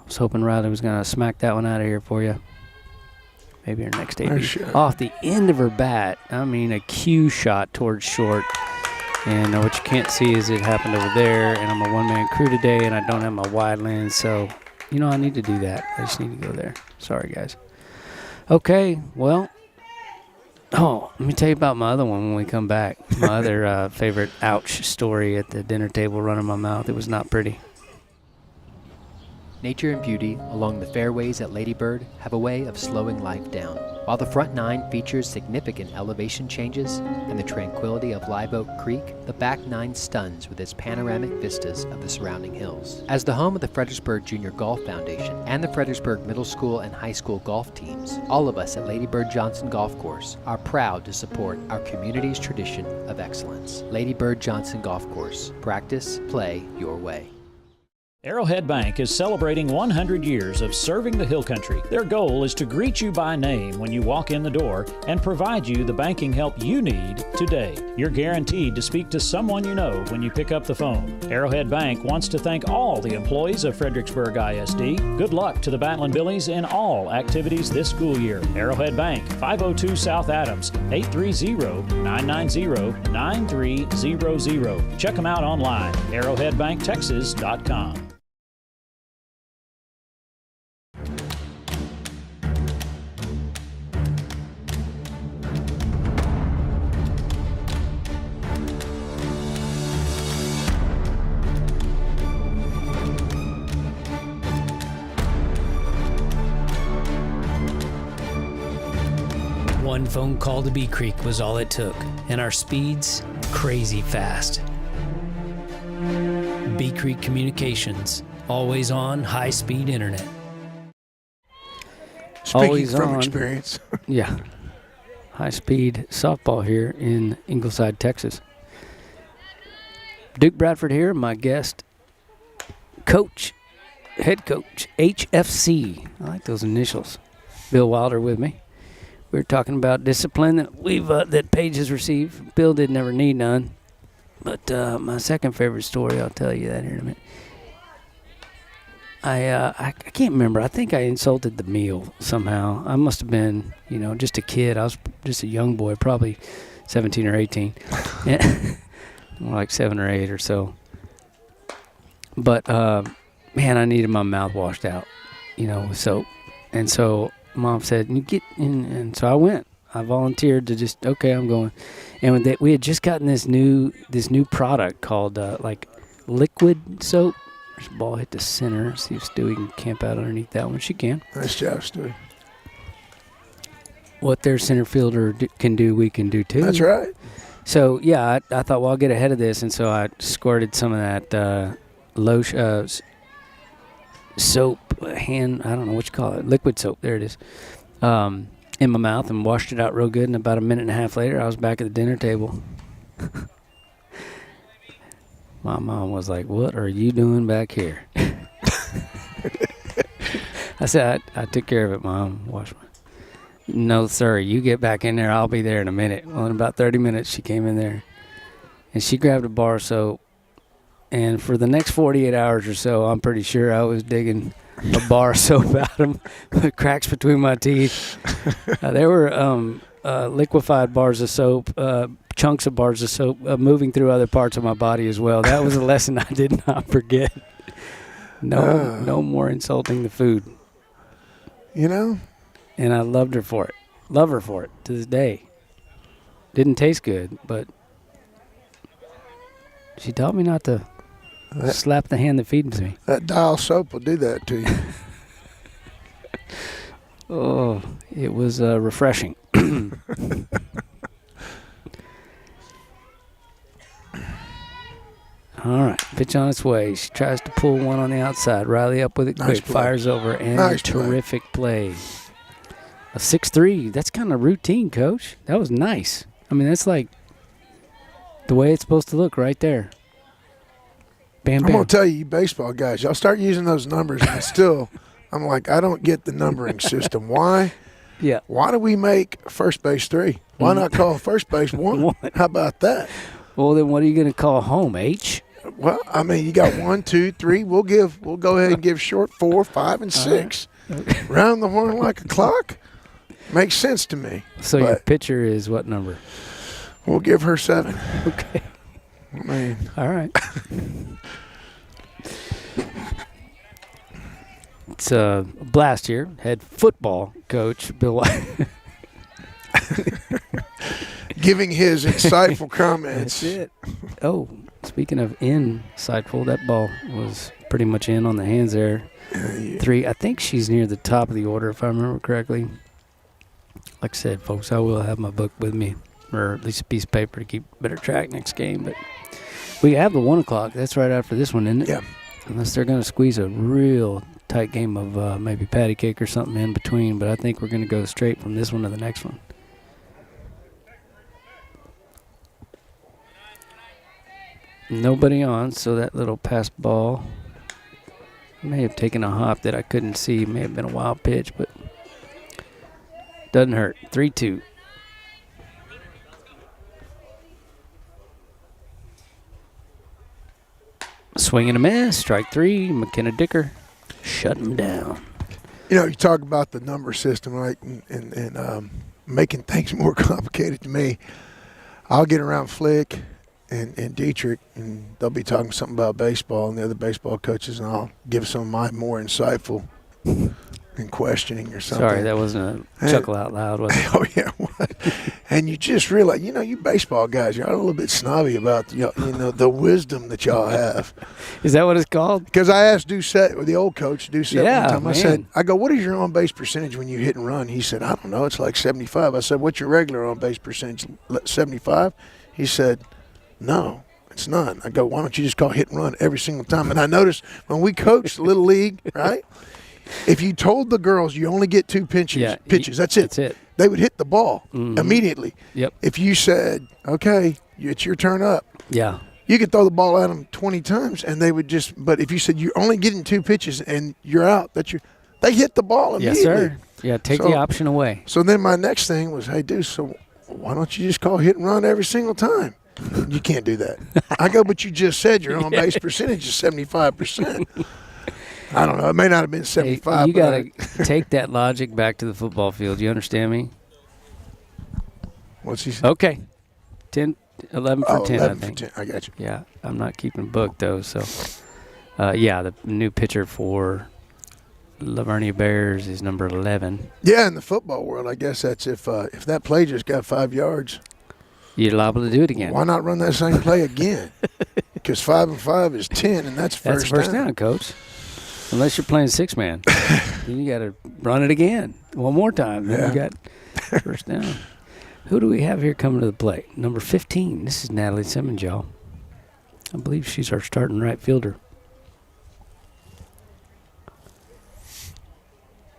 I was hoping Riley was going to smack that one out of here for you. Maybe her next debut. Off the end of her bat. A cue shot towards short. And what you can't see is it happened over there. And I'm a one-man crew today, and I don't have my wide lens. So, I need to do that. I just need to go there. Sorry, guys. Okay, well. Oh, let me tell you about my other one when we come back. My other favorite ouch story at the dinner table running my mouth. It was not pretty. Nature and beauty along the fairways at Lady Bird have a way of slowing life down. While the front 9 features significant elevation changes and the tranquility of Live Oak Creek, the back 9 stuns with its panoramic vistas of the surrounding hills. As the home of the Fredericksburg Junior Golf Foundation and the Fredericksburg Middle School and High School golf teams, all of us at Lady Bird Johnson Golf Course are proud to support our community's tradition of excellence. Lady Bird Johnson Golf Course. Practice, play your way. Arrowhead Bank is celebrating 100 years of serving the Hill Country. Their goal is to greet you by name when you walk in the door and provide you the banking help you need today. You're guaranteed to speak to someone you know when you pick up the phone. Arrowhead Bank wants to thank all the employees of Fredericksburg ISD. Good luck to the Battlin' Billies in all activities this school year. Arrowhead Bank, 502 South Adams, 830-990-9300. Check them out online, arrowheadbanktexas.com. One phone call to Bee Creek was all it took, and our speeds crazy fast. Bee Creek Communications, always on high-speed internet. Speaking always from on. Experience. Yeah. High-speed softball here in Ingleside, Texas. Duke Bradford here, my guest coach, head coach, HFC. I like those initials. Bill Wilder with me. We were talking about discipline that Paige has received. Bill did never need none. But my second favorite story, I'll tell you that here in a minute. I can't remember. I think I insulted the meal somehow. I must have been, just a kid. I was just a young boy, probably 17 or 18. More like 7 or 8 or so. But, man, I needed my mouth washed out, with soap. And so Mom said, "You get in," and so I went. I volunteered to just, okay, I'm going. And we had just gotten this new product called like liquid soap. There's a ball hit the center. See if Stewie can camp out underneath that one. She can. Nice job, Stewie. What their center fielder can do, we can do too. That's right. So, yeah, I thought, well, I'll get ahead of this. And so I squirted some of that lotion, soap, I don't know what you call it, liquid soap, there it is, in my mouth and washed it out real good. And about a minute and a half later, I was back at the dinner table. My mom was like, "What are you doing back here?" I said, I took care of it, Mom. Wash my. "No, sir, you get back in there. I'll be there in a minute." Well, in about 30 minutes, she came in there, and she grabbed a bar of soap. And for the next 48 hours or so, I'm pretty sure I was digging a bar of soap out of the cracks between my teeth. There were liquefied bars of soap, chunks of bars of soap moving through other parts of my body as well. That was a lesson I did not forget. No more insulting the food. And I loved her for it. Love her for it to this day. Didn't taste good, but she taught me not to slap the hand that feeds me. That dial soap will do that to you. Oh, it was refreshing. All right, pitch on its way. She tries to pull one on the outside. Riley up with it quick, fires over, and a terrific play. A 6-3. That's kind of routine, Coach. That was nice. I mean, that's like the way it's supposed to look right there. Bam, bam. I'm going to tell you baseball guys, y'all start using those numbers, and still, I'm like, I don't get the numbering system. Why? Yeah. Why do we make first base 3? Why not call first base 1? How about that? Well, then what are you going to call home, H? Well, I mean, you got 1, 2, 3. We'll go ahead and give short 4, 5, and 6. Right. Round the horn like a clock. Makes sense to me. So your pitcher is what number? We'll give her 7. Okay. I mean, all right. It's a blast here. Head football coach Bill White. Giving his insightful comments. That's it. Oh, speaking of insightful, that ball was pretty much in on the hands there. 3. I think she's near the top of the order, if I remember correctly. Like I said, folks, I will have my book with me, or at least a piece of paper to keep better track next game. But we have the 1 o'clock. That's right after this one, isn't it? Yeah. Unless they're going to squeeze a real tight game of maybe patty cake or something in between. But I think we're going to go straight from this one to the next one. Nobody on, so that little pass ball may have taken a hop that I couldn't see. May have been a wild pitch, but doesn't hurt. 3-2. Swing and a miss. Strike 3. McKenna Dicker shut him down. You talk about the number system, right, and making things more complicated to me. I'll get around Flick and Dietrich, and they'll be talking something about baseball and the other baseball coaches, and I'll give some of my more insightful and questioning or something. Sorry, that wasn't a chuckle out loud, was it? Oh, yeah. And you just realize, you baseball guys, you're a little bit snobby about, the wisdom that y'all have. Is that what it's called? Because I asked Doucette, the old coach, Doucette, yeah, one time, man. I go, what is your on-base percentage when you hit and run? He said, I don't know, it's like 75. I said, what's your regular on-base percentage, 75? He said, no, it's not. I go, why don't you just call hit and run every single time? And I noticed when we coached Little League, right, if you told the girls you only get 2 pitches, that's it. That's it. They would hit the ball immediately. Yep. If you said, okay, it's your turn up. Yeah. You could throw the ball at them 20 times, and they would just. But if you said you're only getting 2 pitches and you're out, they hit the ball immediately. Yes, sir. Yeah, take the option away. So then my next thing was, hey, dude, so why don't you just call hit and run every single time? You can't do that. I go, but you just said your on-base percentage is 75%. I don't know. It may not have been 75. Hey, you got to take that logic back to the football field. You understand me? What's he saying? Okay. 11 for 10, 11 I think. For 10. I got you. Yeah, I'm not keeping book, though. So, the new pitcher for the Vernia Bears is number 11. Yeah, in the football world, I guess that's if that play just got 5 yards. You're liable to do it again. Why not run that same play again? Because 5 and 5 is 10, and that's first down, Coach. Unless you're playing 6-man. Then you got to run it again one more time. Then you got first down. Who do we have here coming to the plate? Number 15. This is Natalie Simmons, y'all. I believe she's our starting right fielder.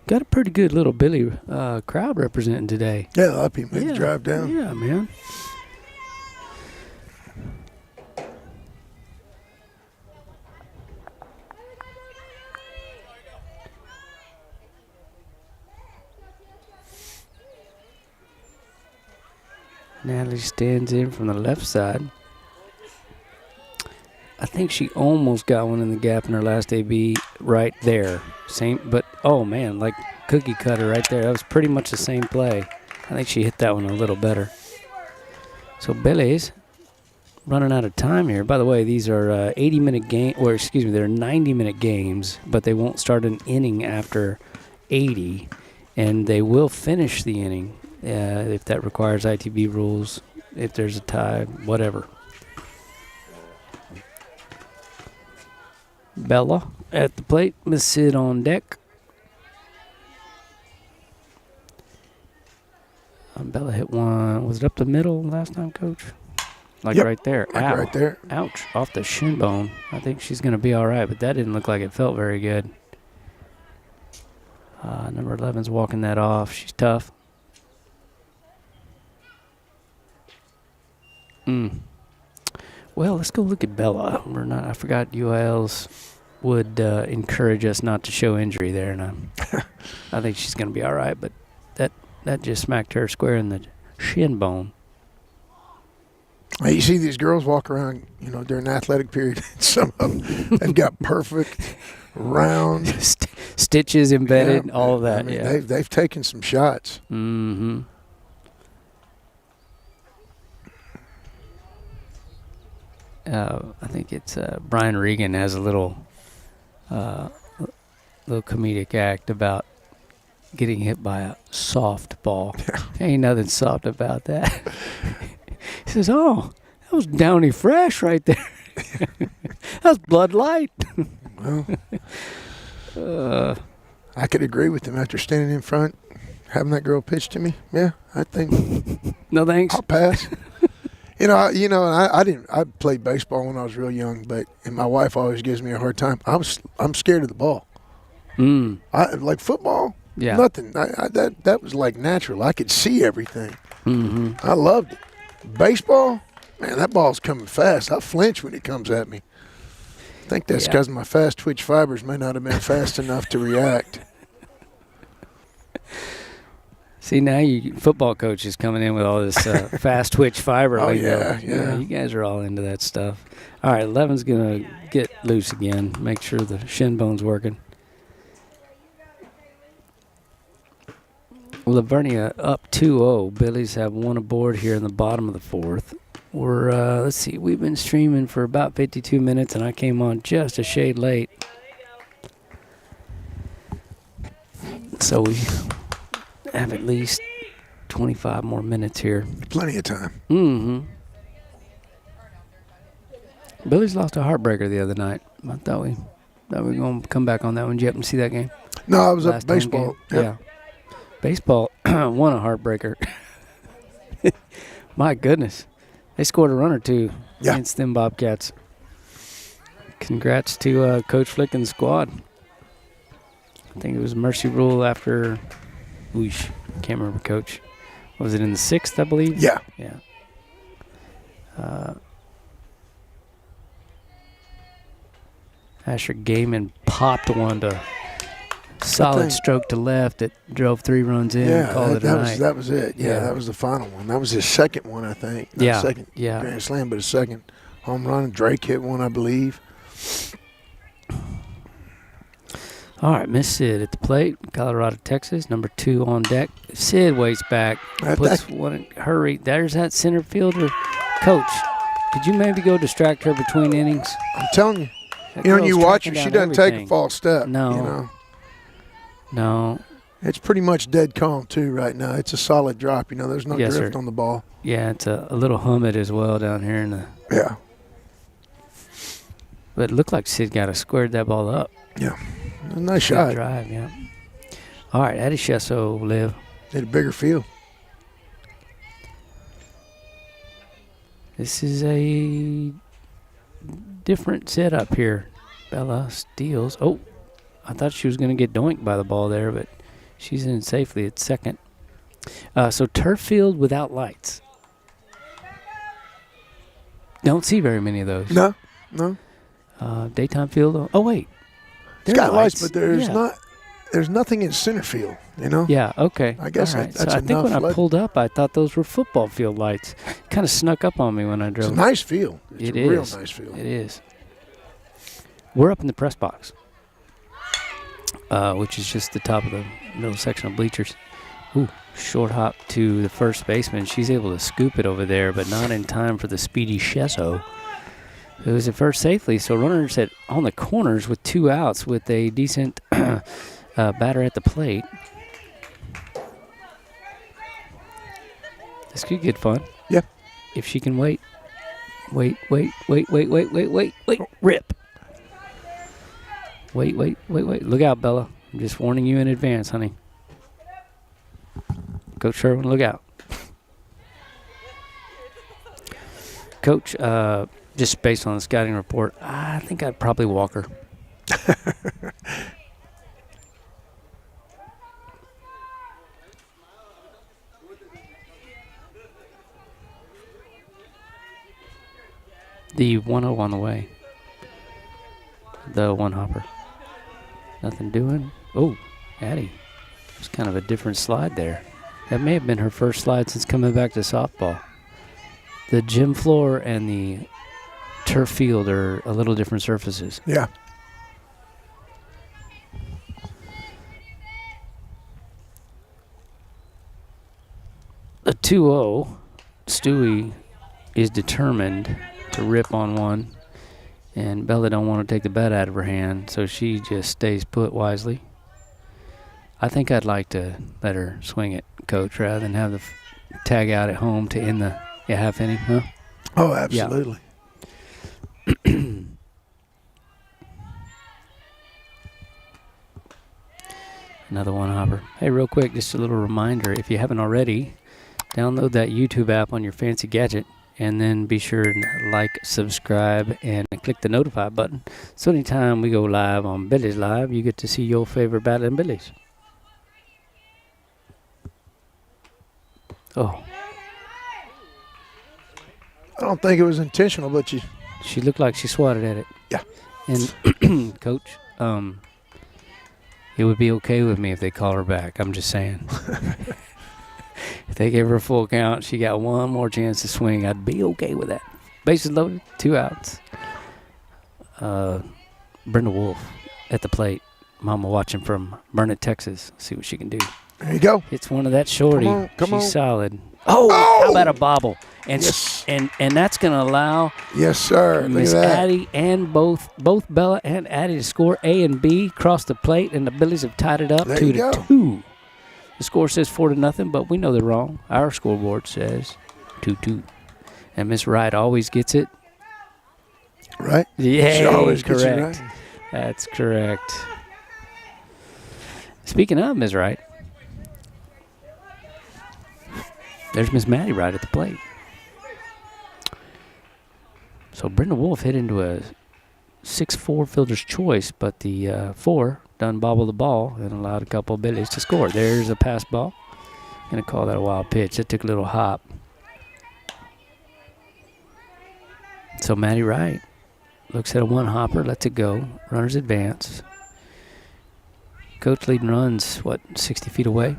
Got a pretty good little Billy crowd representing today. Yeah, a lot of people made the drive down. Yeah, man. Natalie stands in from the left side. I think she almost got one in the gap in her last AB right there. Same, but oh man, like cookie cutter right there. That was pretty much the same play. I think she hit that one a little better. So Billy's running out of time here. By the way, these are 80-minute game, or excuse me, they're 90-minute games, but they won't start an inning after 80, and they will finish the inning. If that requires ITB rules, if there's a tie, whatever. Bella at the plate, Miss Sid on deck. Bella hit one. Was it up the middle last time, Coach? Like right there. Like Ow. right there. Ouch. Off the shin bone. I think she's going to be all right, but that didn't look like it felt very good. Number 11's walking that off. She's tough. Well, let's go look at Bella. I forgot UILs would encourage us not to show injury there, and I think she's going to be all right. But that just smacked her square in the shin bone. You see these girls walk around, during the athletic period. Some of them, they've got perfect round stitches embedded, all of that. They've taken some shots. Mm-hmm. I think it's Brian Regan has a little comedic act about getting hit by a soft ball. Ain't nothing soft about that. He says, "Oh, that was Downy Fresh right there. That was Bud Light." Well, I could agree with him after standing in front, having that girl pitch to me. Yeah, I think. No thanks. I'll pass. I played baseball when I was real young, and my wife always gives me a hard time. I'm scared of the ball. I like football. Yeah. Nothing. That was like natural. I could see everything. Mm-hmm. I loved it. Baseball, man, that ball's coming fast. I flinch when it comes at me. I think that's because my fast twitch fibers may not have been fast enough to react. See, now you football coach is coming in with all this fast twitch fiber. Oh, lingo. yeah. You guys are all into that stuff. All right, 11's going to get loose again, make sure the shin bone's working. Vernia up 2-0. Billies have one aboard here in the bottom of the fourth. We're, let's see, we've been streaming for about 52 minutes, and I came on just a shade late. So we have at least 25 more minutes here. Plenty of time. Mm-hmm. Billy's lost a heartbreaker the other night. I thought we were going to come back on that one. Did you happen to see that game? No, I was up at baseball. Yep. Yeah. Baseball won a heartbreaker. My goodness. They scored a run or two against them Bobcats. Congrats to Coach Flick and the squad. I think it was mercy rule after, can't remember, Coach. Was it in the 6th, I believe? Yeah. Yeah. Asher Gaiman popped one to solid stroke to left that drove 3 runs in and called it a night. That was it. Yeah, that was the final one. That was his second one, I think. Not second Grand Slam, but his second home run. Drake hit one, I believe. All right, Miss Sid at the plate, Colorado, Texas, number 2 on deck. Sid waits back, puts one in hurry. There's that center fielder. Coach, could you maybe go distract her between innings? I'm telling you. When you watch her, she doesn't take a false step. No. No. It's pretty much dead calm, too, right now. It's a solid drop. There's no drift on the ball. Yeah, it's a little humid as well down here in the. Yeah. But it looked like Sid got to squared that ball up. Yeah. A nice shot. Drive, yeah. All right, Addie Chesso, Liv. Need a bigger field. This is a different setup here. Bella steals. Oh, I thought she was going to get doinked by the ball there, but she's in safely at second. So turf field without lights. Don't see very many of those. No. Daytime field. Oh, wait. It's got lights, but there's nothing in center field, Yeah, okay. I guess right. that's so I think when enough. I pulled up, I thought those were football field lights. Kind of snuck up on me when I drove. It's a nice field. It's a real nice field. It is. We're up in the press box, which is just the top of the middle section of bleachers. Ooh, short hop to the first baseman. She's able to scoop it over there, but not in time for the speedy Chesso, who was at first safely. So runners on the corners with 2 outs with a decent batter at the plate. This could get fun. Yeah. If she can wait. Wait. Rip. Wait. Look out, Bella. I'm just warning you in advance, honey. Coach Sherwin, look out. Coach, just based on the scouting report, I think I'd probably walk her. The 1-0 on the way. The 1-hopper. Nothing doing. Oh, Addie. It's kind of a different slide there. That may have been her first slide since coming back to softball. The gym floor and the turf field are a little different surfaces. Yeah. A 2-0. Stewie is determined to rip on one, and Bella don't want to take the bat out of her hand, so she just stays put wisely. I think I'd like to let her swing it, Coach, rather than have the tag out at home to end the half inning, huh? Oh, absolutely. Yeah. Another 1-hopper. Hey, real quick, just a little reminder, if you haven't already, download that YouTube app on your fancy gadget, and then be sure to like, subscribe, and click the notify button. So anytime we go live on Billies.Live, you get to see your favorite Battling Billies. Oh. I don't think it was intentional, but she looked like she swatted at it. Yeah. And Coach, it would be okay with me if they call her back. I'm just saying. If they gave her a full count, she got one more chance to swing, I'd be okay with that. Bases loaded, 2 outs. Brenda Wolf at the plate. Mama watching from Burnett, Texas. See what she can do. There you go. It's one of that shorty. Come on. She's solid. Oh, how about a bobble? And yes. and that's going to allow yes, sir. Miss Addie and both Bella and Addie to score A and B, cross the plate, and the Billies have tied it up 2-2. The score says 4-0, but we know they're wrong. Our scoreboard says 2-2. And Miss Wright always gets it. Right? Yeah, she always correct. Gets it right. That's correct. Speaking of Miss Wright, there's Miss Maddie Wright at the plate. So Brenda Wolf hit into a 6-4 fielder's choice, but the 4 done bobbled the ball and allowed a couple of Billies to score. There's a pass ball. Going to call that a wild pitch. It took a little hop. So Maddie Wright Looks at a one hopper, lets it go. Runners advance. Coach leading runs, 60 feet away?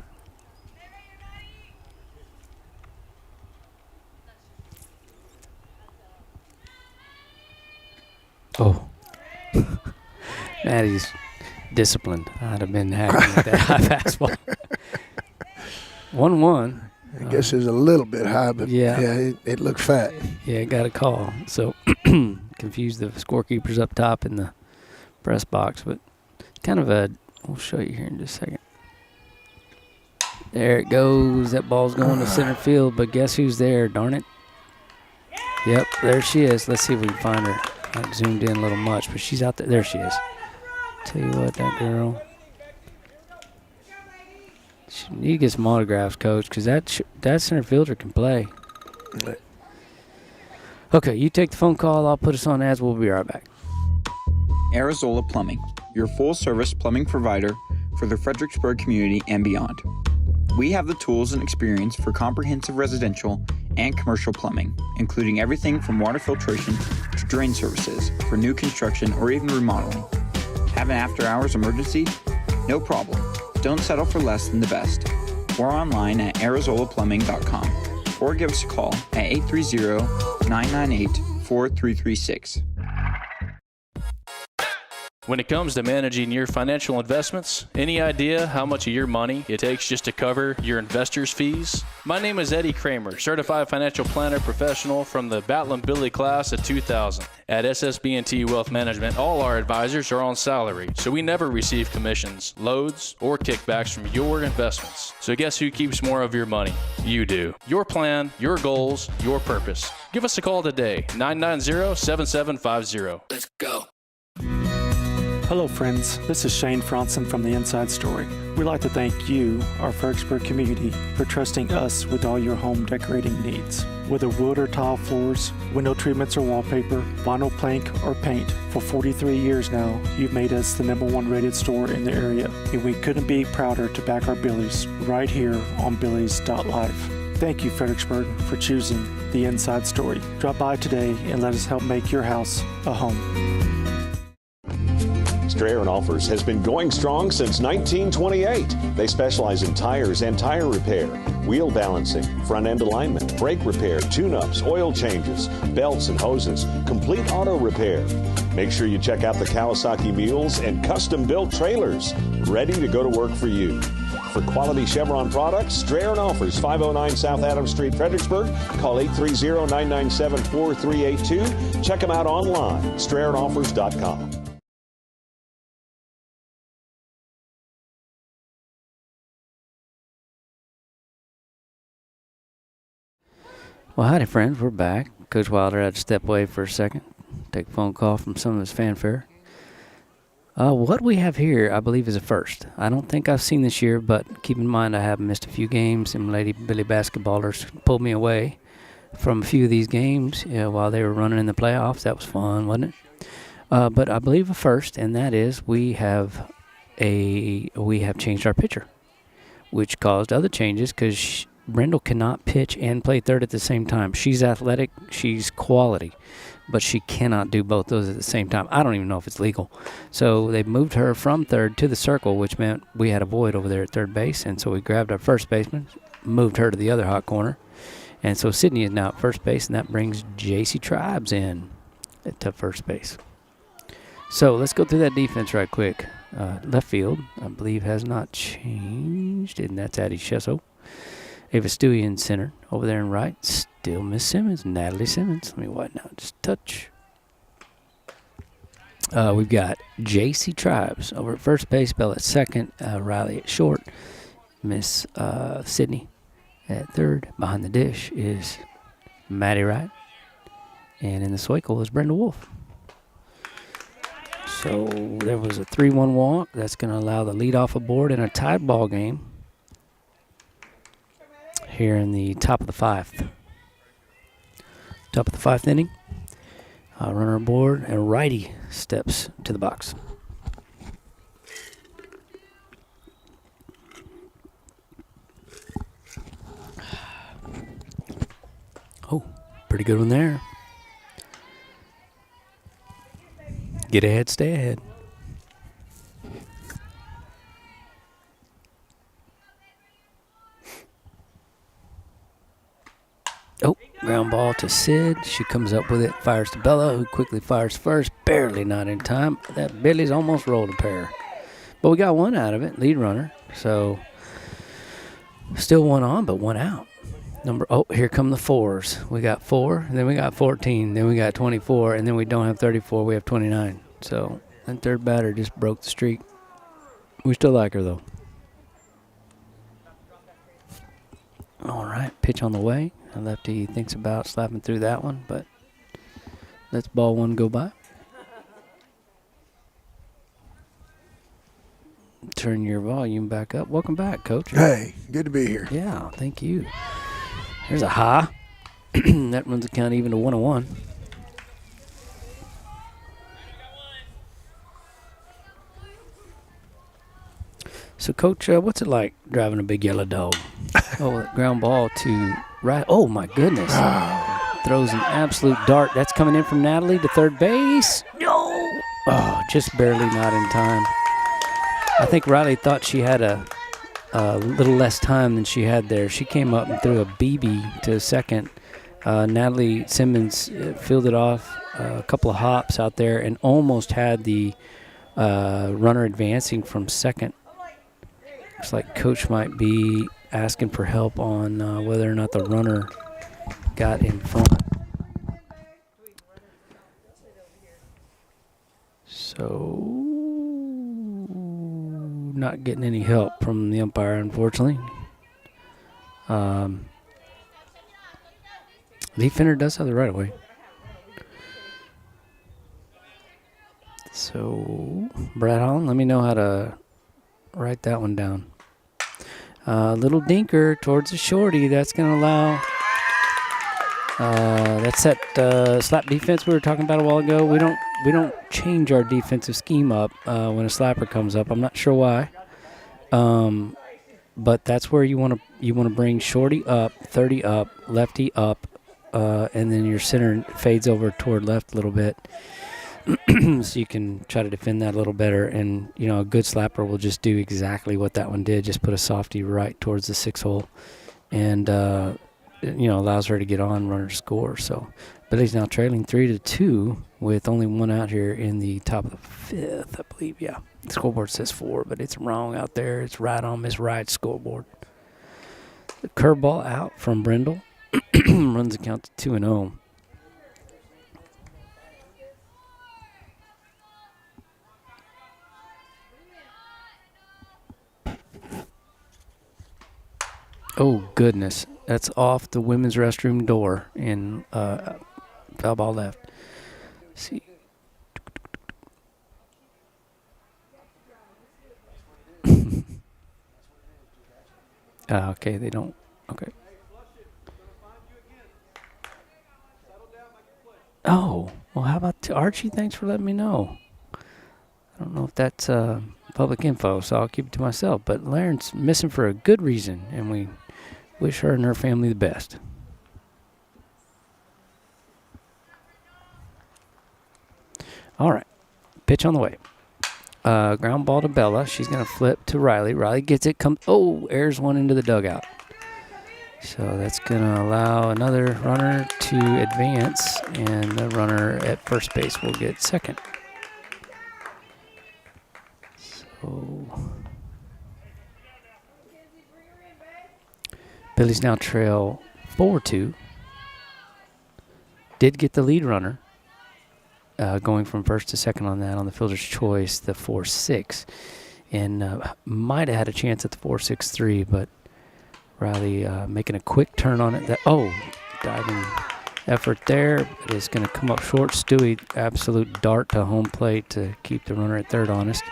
Oh. Maddie's disciplined. I'd have been happy with that high fastball. 1-1. I guess it was a little bit high, but yeah, it looked fat. Yeah, it got a call. So confused the scorekeepers up top in the press box, but kind of we'll show you here in just a second. There it goes. That ball's going to center field, but guess who's there? Darn it. Yep, there she is. Let's see if we can find her. I zoomed in a little much, but she's out there. There she is. Tell you what, that girl. She need to get some autographs, Coach, because that center fielder can play. Okay, you take the phone call. I'll put us on as. We'll be right back. Arizola Plumbing, your full-service plumbing provider for the Fredericksburg community and beyond. We have the tools and experience for comprehensive residential and commercial plumbing, including everything from water filtration to drain services for new construction or even remodeling. Have an after-hours emergency? No problem. Don't settle for less than the best. We're online at ArizolaPlumbing.com or give us a call at 830-998-4336. When it comes to managing your financial investments, any idea how much of your money it takes just to cover your investors' fees? My name is Eddie Kramer, Certified Financial Planner Professional from the Battle Billy class of 2000. At SSB&T Wealth Management, all our advisors are on salary, so we never receive commissions, loads, or kickbacks from your investments. So guess who keeps more of your money? You do. Your plan, your goals, your purpose. Give us a call today, 990-7750. Let's go. Hello friends, this is Shane Franson from The Inside Story. We'd like to thank you, our Fredericksburg community, for trusting us with all your home decorating needs. Whether wood or tile floors, window treatments or wallpaper, vinyl plank or paint, for 43 years now, you've made us the #1 rated store in the area, and we couldn't be prouder to back our Billies right here on Billies.Live. Thank you, Fredericksburg, for choosing The Inside Story. Drop by today and let us help make your house a home. Strayer & Offers has been going strong since 1928. They specialize in tires and tire repair, wheel balancing, front-end alignment, brake repair, tune-ups, oil changes, belts and hoses, complete auto repair. Make sure you check out the Kawasaki mules and custom-built trailers, ready to go to work for you. For quality Chevron products, Strayer & Offers, 509 South Adams Street, Fredericksburg. Call 830-997-4382. Check them out online, StrayerOffers.com. Well, howdy, friends. We're back. Coach Wilder had to step away for a second, take a phone call from some of his fanfare. What we have here, I believe, is a first. I don't think I've seen this year, but keep in mind I have missed a few games. Some Lady Billy basketballers pulled me away from a few of these games while they were running in the playoffs. That was fun, wasn't it? But I believe a first, and that is we have changed our pitcher, which caused other changes because Brendel cannot pitch and play third at the same time. She's athletic, she's quality, but she cannot do both those at the same time. I don't even know if it's legal. So they moved her from third to the circle, which meant we had a void over there at third base, and so we grabbed our first baseman, moved her to the other hot corner, and so Sydney is now at first base, and that brings J.C. Tribes in to first base. So let's go through that defense right quick. Left field, I believe, has not changed, and that's Addie Shesso. Ava Stewie in center. Over there in right, still Miss Simmons, Natalie Simmons. Let me widen out just a touch. We've got J.C. Tribes over at first base, Bell at second, Riley at short, Miss Sydney at third. Behind the dish is Maddie Wright, and in the circle is Brenda Wolf. So there was a 3-1 walk. That's going to allow the leadoff aboard in a tied ball game here in the top of the fifth. Top of the fifth inning. Runner aboard, and righty steps to the box. Oh, pretty good one there. Get ahead, stay ahead. Oh, ground ball to Sid. She comes up with it, fires to Bella, who quickly fires first. Barely not in time. That Billy's almost rolled a pair. But we got one out of it, lead runner. So still one on, but one out. Here come the fours. We got 4, and then we got 14, then we got 24, and then we don't have 34, we have 29. So that third batter just broke the streak. We still like her, though. All right, pitch on the way. A lefty thinks about slapping through that one, but lets ball one go by. Turn your volume back up. Welcome back, Coach. Hey, good to be here. Yeah, thank you. There's a high. That runs the count even to 1-1. So, Coach, what's it like driving a big yellow dog? That ground ball to right. Oh, my goodness. Throws an absolute dart. That's coming in from Natalie to third base. No. Oh, just barely not in time. I think Riley thought she had a little less time than she had there. She came up and threw a BB to second. Natalie Simmons fielded off a couple of hops out there and almost had the runner advancing from second. Looks like Coach might be asking for help on whether or not the runner got in front. So, not getting any help from the umpire, unfortunately. The defender does have the right of way. So, Brad Holland, let me know how to write that one down. Little dinker towards the shorty. That's going to allow. That's that slap defense we were talking about a while ago. We don't change our defensive scheme up when a slapper comes up. I'm not sure why, but that's where you want to bring shorty up, 30 up, lefty up, and then your center fades over toward left a little bit, so you can try to defend that a little better. And a good slapper will just do exactly what that one did. Just put a softy right towards the 6 hole, and allows her to get on, runner score. So Billy's now trailing 3-2 with only one out here in the top of the 5th, I believe. Yeah, the scoreboard says 4, but it's wrong out there. It's right on Miss Wright's scoreboard. The curveball out from Brindle runs the count to 2-0. Oh, goodness. That's off the women's restroom door in foul ball left. Let's see. Okay, they don't. Okay. Oh, well, how about Archie? Thanks for letting me know. I don't know if that's public info, so I'll keep it to myself. But Lauren's missing for a good reason, and we wish her and her family the best. All right. Pitch on the way. Ground ball to Bella. She's going to flip to Riley. Riley gets it. Airs one into the dugout. So that's going to allow another runner to advance, and the runner at first base will get second. So Billy's now trail 4-2. Did get the lead runner going from first to second on that on the fielder's choice, the 4-6. And might have had a chance at the 4-6-3, but Riley making a quick turn on it. Diving effort there. But it's going to come up short. Stewie, absolute dart to home plate to keep the runner at third honest.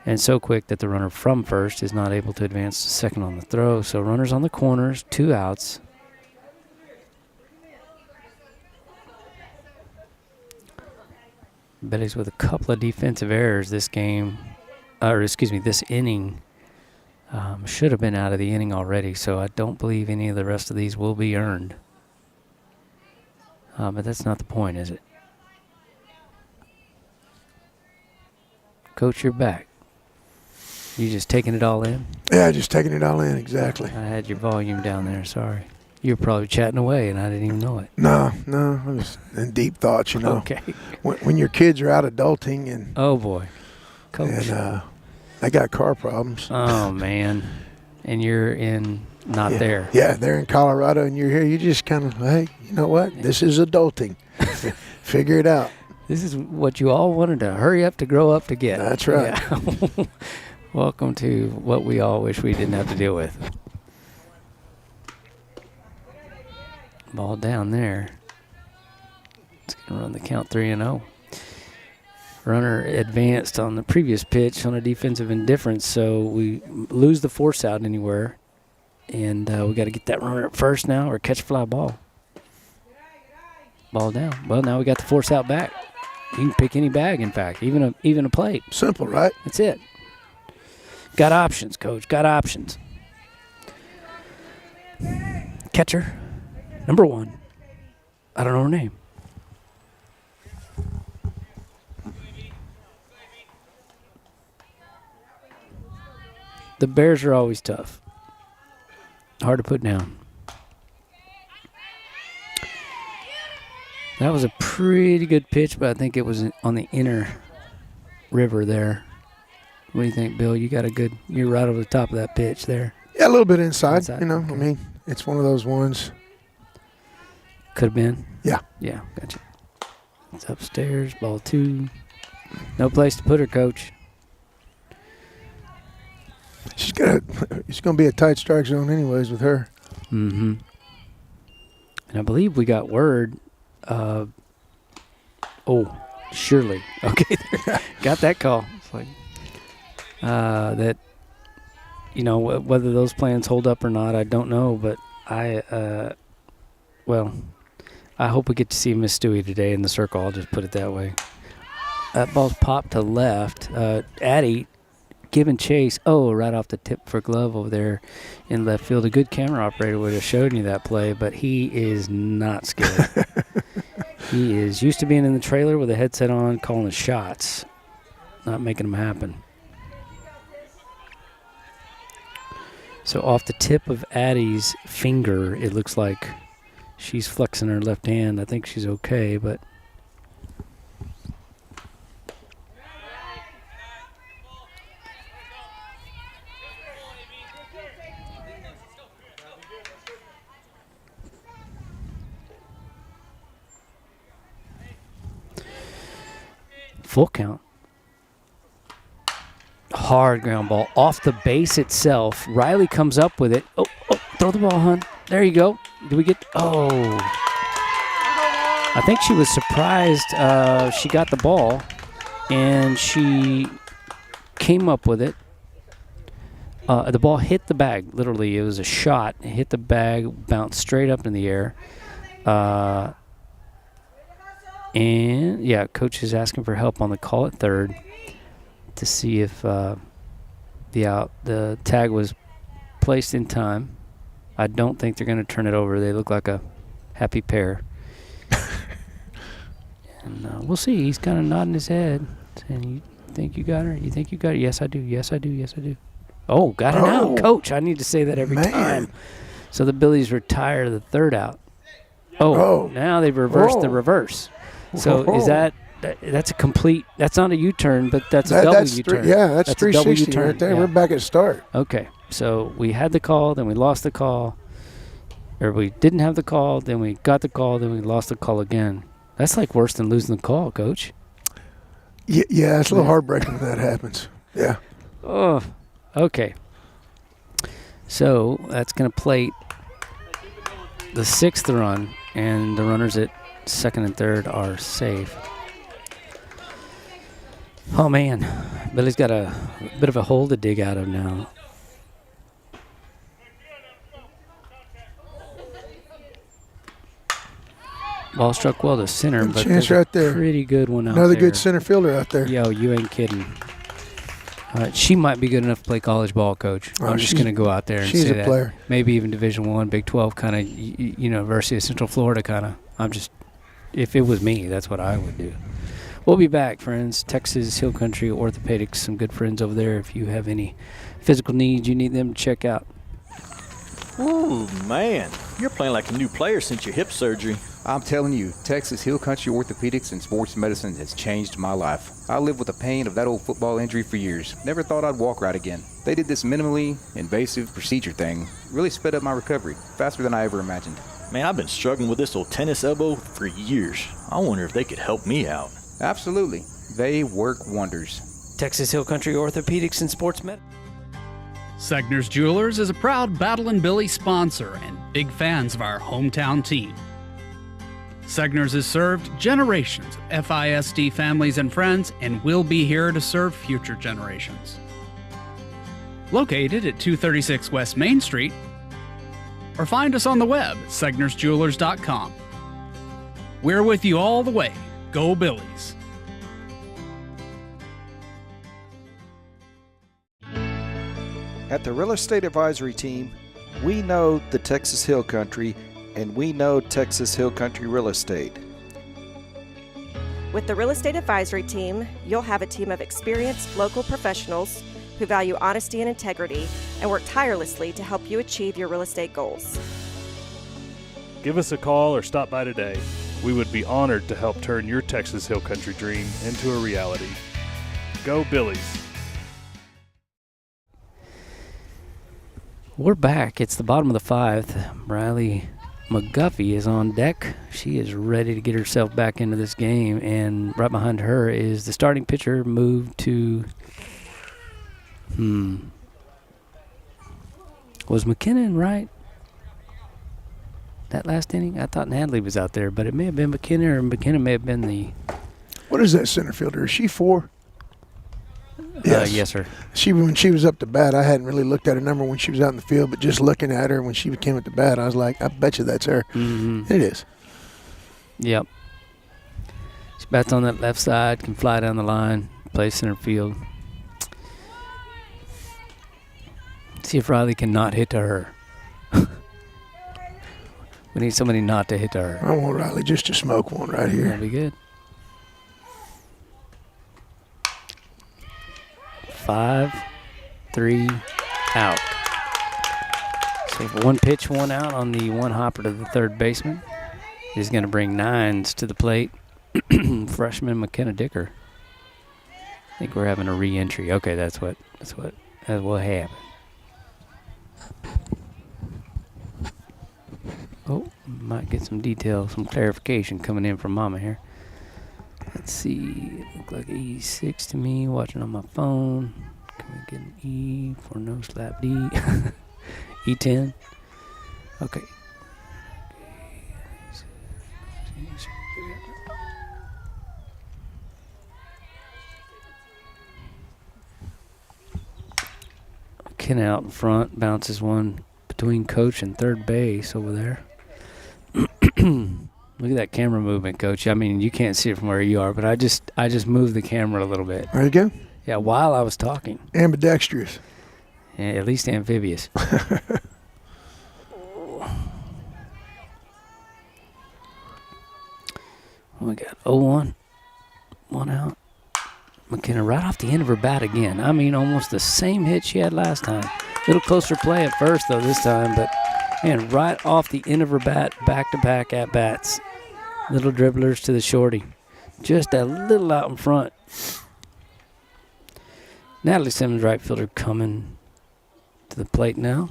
And so quick that the runner from first is not able to advance to second on the throw. So runners on the corners, 2 outs. Betty's with a couple of defensive errors this game, this inning. Should have been out of the inning already, so I don't believe any of the rest of these will be earned. But that's not the point, is it? Coach, you're back. You just taking it all in? Yeah, just taking it all in, exactly. I had your volume down there, sorry. You were probably chatting away, and I didn't even know it. No, I was in deep thoughts, you know. Okay. When your kids are out adulting and oh boy, Coach, and they got car problems. Oh man, and you're not there. Yeah, they're in Colorado, and you're here. You just kind of, hey, you know what? This is adulting. Figure it out. This is what you all wanted to hurry up to grow up to get. That's right. Yeah. Welcome to what we all wish we didn't have to deal with. Ball down there. It's going to run the count 3-0. Runner advanced on the previous pitch on a defensive indifference, so we lose the force out anywhere. And we got to get that runner at first now or catch fly ball. Ball down. Well, now we got the force out back. You can pick any bag, in fact, even a plate. Simple, right? That's it. Got options, Coach. Got options. Catcher, number 1. I don't know her name. The Bears are always tough. Hard to put down. That was a pretty good pitch, but I think it was on the inner river there. What do you think, Bill? You're right over the top of that pitch there. Yeah, a little bit inside. You know, I mean, it's one of those ones. Could have been? Yeah. Yeah, gotcha. It's upstairs, ball 2. No place to put her, Coach. It's going to be a tight strike zone anyways with her. Mm-hmm. And I believe we got word. Surely. Okay, got that call. It's like that. You know whether those plans hold up or not, I don't know. But I hope we get to see Miss Stewie today in the circle. I'll just put it that way. That ball's popped to left. Addie giving chase. Oh, right off the tip for glove over there in left field. A good camera operator would have shown you that play, but he is not skilled. He is used to being in the trailer with a headset on, calling the shots, not making them happen. So off the tip of Addie's finger, it looks like she's flexing her left hand. I think she's okay, but full count. Hard ground ball off the base itself. Riley comes up with it. Oh, throw the ball, hon. There you go. Do we get? Oh. I think she was surprised she got the ball, and she came up with it. The ball hit the bag. Literally, it was a shot. It hit the bag, bounced straight up in the air. And, yeah, Coach is asking for help on the call at third to see if the tag was placed in time. I don't think they're going to turn it over. They look like a happy pair. And we'll see. He's kind of nodding his head, saying, "You think you got her? You think you got her? Yes, I do. Yes, I do. Yes, I do." Oh, got it out. Coach, I need to say that every time. So the Billies retire the third out. Now they've reversed the reverse. So is that's a complete, that's not a U-turn, but that's a double U-turn. That's 360 right there. Yeah. We're back at start. Okay, so we had the call, then we lost the call. Or we didn't have the call, then we got the call, then we lost the call again. That's like worse than losing the call, Coach. Yeah, it's a little heartbreaking when that happens. Yeah. Oh, okay. So that's going to plate the 6th run, and the runners at second and third are safe. Oh, man. Billy's got a bit of a hole to dig out of now. Ball struck well to center, good but chance there's right a there. Pretty good one out Another there. good center fielder out there. Yo, you ain't kidding. She might be good enough to play college ball, Coach. I'm just going to go out there and say that. She's a player. Maybe even Division I, Big 12 kind of, University of Central Florida kind of. If it was me, that's what I would do. We'll be back, friends. Texas Hill Country Orthopedics, some good friends over there. If you have any physical needs you need them to check out. Ooh, man. You're playing like a new player since your hip surgery. I'm telling you, Texas Hill Country Orthopedics and Sports Medicine has changed my life. I lived with the pain of that old football injury for years. Never thought I'd walk right again. They did this minimally invasive procedure thing. Really sped up my recovery, faster than I ever imagined. Man, I've been struggling with this old tennis elbow for years. I wonder if they could help me out. Absolutely. They work wonders. Texas Hill Country Orthopedics and Sports Medicine. Segner's Jewelers is a proud Battle & Billy sponsor and big fans of our hometown team. Segner's has served generations of FISD families and friends and will be here to serve future generations. Located at 236 West Main Street, or find us on the web at segnersjewelers.com. We're with you all the way. Go Billies! At the Real Estate Advisory Team, we know the Texas Hill Country, and we know Texas Hill Country Real Estate. With the Real Estate Advisory Team, you'll have a team of experienced local professionals who value honesty and integrity and work tirelessly to help you achieve your real estate goals. Give us a call or stop by today. We would be honored to help turn your Texas Hill Country dream into a reality. Go Billies! We're back. It's the bottom of the 5th. Riley McGuffey is on deck. She is ready to get herself back into this game, and right behind her is the starting pitcher, moved to was McKinnon right that last inning? I thought Natalie was out there, but it may have been McKinnon, or McKinnon may have been the... What is that center fielder? Is she 4? Yes. Yes, sir. When she was up to bat, I hadn't really looked at her number when she was out in the field, but just looking at her when she came up to bat, I was like, I bet you that's her. Mm-hmm. It is. Yep. She bats on that left side, can fly down the line, play center field. See if Riley can not hit to her. We need somebody not to hit to her. I want Riley just to smoke one right here. That'd be good. 5, 3, out. So one pitch, one out on the one hopper to the third baseman. He's going to bring 9s to the plate. Freshman McKenna Dicker. I think we're having a re-entry. Okay, that will happen. Oh, might get some detail, some clarification coming in from Mama here. Let's see. It looked like E6 to me, watching on my phone. Can we get an E for no slap D? E10. Okay. Ken out in front, bounces one between coach and third base over there. Look at that camera movement, Coach. I mean, you can't see it from where you are, but I just moved the camera a little bit. There you go. Yeah, while I was talking. Ambidextrous. Yeah, at least amphibious. We got 0-1. 1 out. McKenna right off the end of her bat again. I mean, almost the same hit she had last time. A little closer play at first, though, this time, but man, right off the end of her bat, back-to-back at-bats. Little dribblers to the shorty. Just a little out in front. Natalie Simmons, right fielder, coming to the plate now.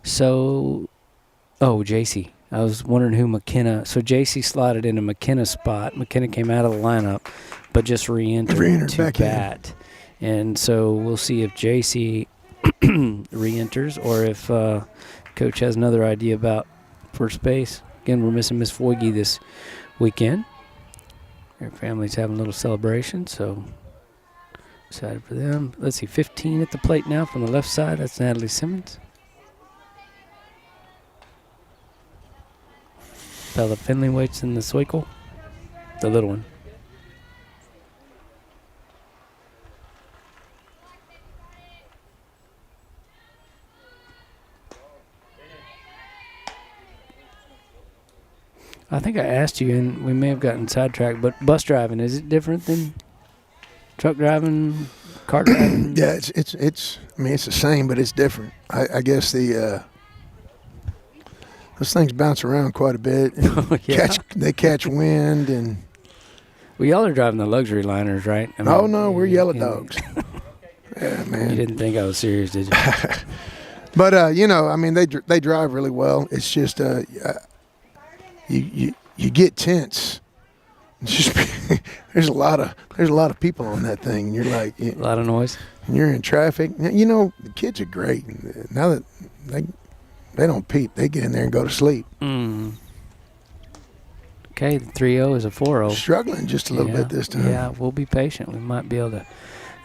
So, JC. I was wondering who McKenna. So JC slotted into McKenna's spot. McKenna came out of the lineup, but just re-entered to bat. And so we'll see if JC re-enters or if Coach has another idea about first base. Again, we're missing Miss Foyge this weekend. Her family's having a little celebration, so excited for them. Let's see, 15 at the plate now from the left side. That's Natalie Simmons. Bella Finley waits in the Swikle, the little one. I think I asked you, and we may have gotten sidetracked, but bus driving, is it different than truck driving, car driving? Yeah, it's. I mean, it's the same, but it's different. I guess those things bounce around quite a bit. And Yeah. They catch wind and. Well, y'all are driving the luxury liners, right? I mean, Oh no, we're yellow dogs. Yeah, man. You didn't think I was serious, did you? But I mean, they drive really well. It's just you get tense. It's just there's a lot of people on that thing. And you're like a lot of noise. And you're in traffic. The kids are great. Now that they don't peep, they get in there and go to sleep. Mm. Okay, the 3-0 is a 4-0. Struggling just a little bit this time. Yeah, we'll be patient. We might be able to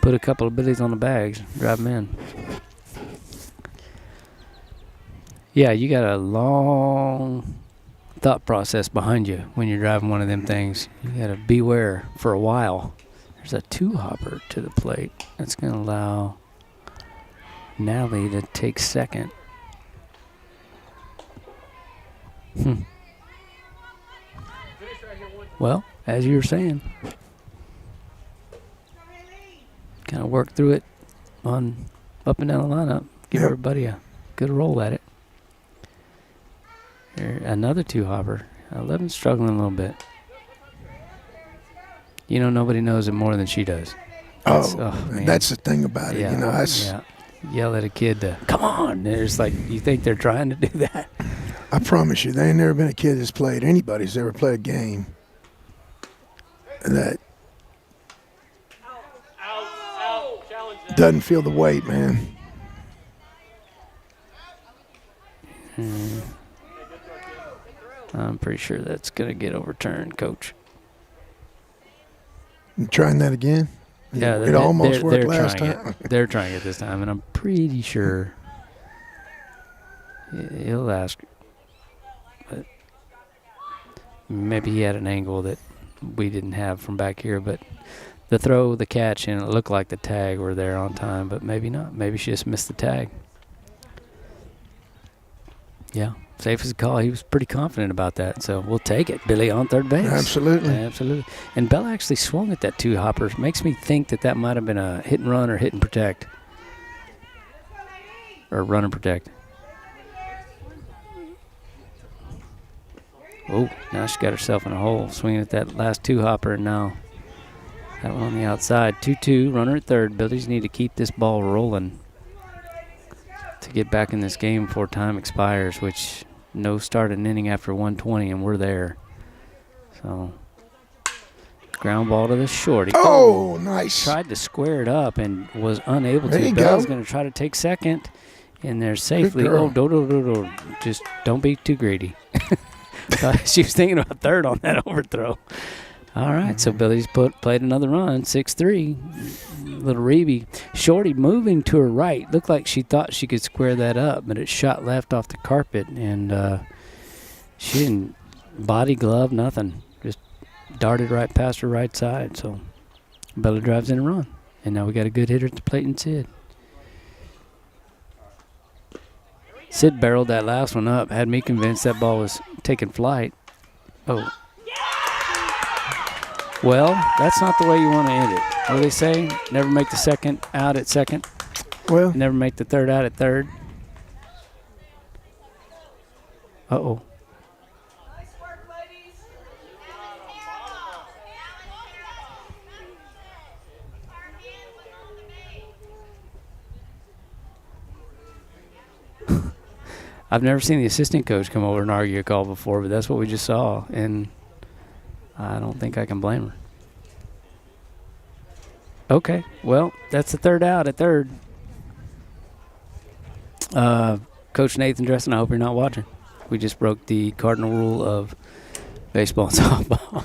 put a couple of Billies on the bags, drive them in. Yeah, you got a long thought process behind you when you're driving one of them things. You got to beware for a while. There's a two-hopper to the plate. That's going to allow Nally to take second. Well, as you were saying, kind of work through it on up and down the lineup. Give everybody a good roll at it. Here, another two-hopper. 11's struggling a little bit. Nobody knows it more than she does. That's the thing about it. Yeah. Yell at a kid to, come on. There's like, you think they're trying to do that. I promise you, there ain't never been a kid that's played, anybody's ever played a game that doesn't feel the weight, man. I'm pretty sure that's going to get overturned, Coach. You trying that again? Yeah, it almost worked last time. They're trying it this time, and I'm pretty sure he'll ask. But maybe he had an angle that we didn't have from back here, but the throw, the catch, and it looked like the tag were there on time, but maybe not. Maybe she just missed the tag. Yeah, safe as a call. He was pretty confident about that, so we'll take it. Billy on third base. Absolutely. Absolutely. And Bella actually swung at that two-hopper. Makes me think that might have been a hit and run or hit and protect. Or run and protect. Oh, now she got herself in a hole. Swinging at that last two-hopper, and now that one on the outside. 2-2, runner at third. Billies need to keep this ball rolling to get back in this game before time expires, which no start an inning after 120, and we're there. So, ground ball to the shorty. Oh, nice. Tried to square it up and was unable there to. You Bell's go. going to try to take second, and they're safely. Good girl. Do. Just don't be too greedy. She was thinking about third on that overthrow. All right, so Billy's played another run, 6-3. Little Reeby. Shorty moving to her right. Looked like she thought she could square that up, but it shot left off the carpet, and she didn't body glove, nothing. Just darted right past her right side. So Bella drives in a run, and now we got a good hitter at the plate in Sid. Sid barreled that last one up, had me convinced that ball was taking flight. Oh. Well, that's not the way you want to end it. What do they say? Never make the second out at second. Well, never make the third out at third. Uh-oh. I've never seen the assistant coach come over and argue a call before, but that's what we just saw, and I don't think I can blame her. Okay, well, that's the third out at third. Coach Nathan Dresden, I hope you're not watching. We just broke the cardinal rule of baseball and softball.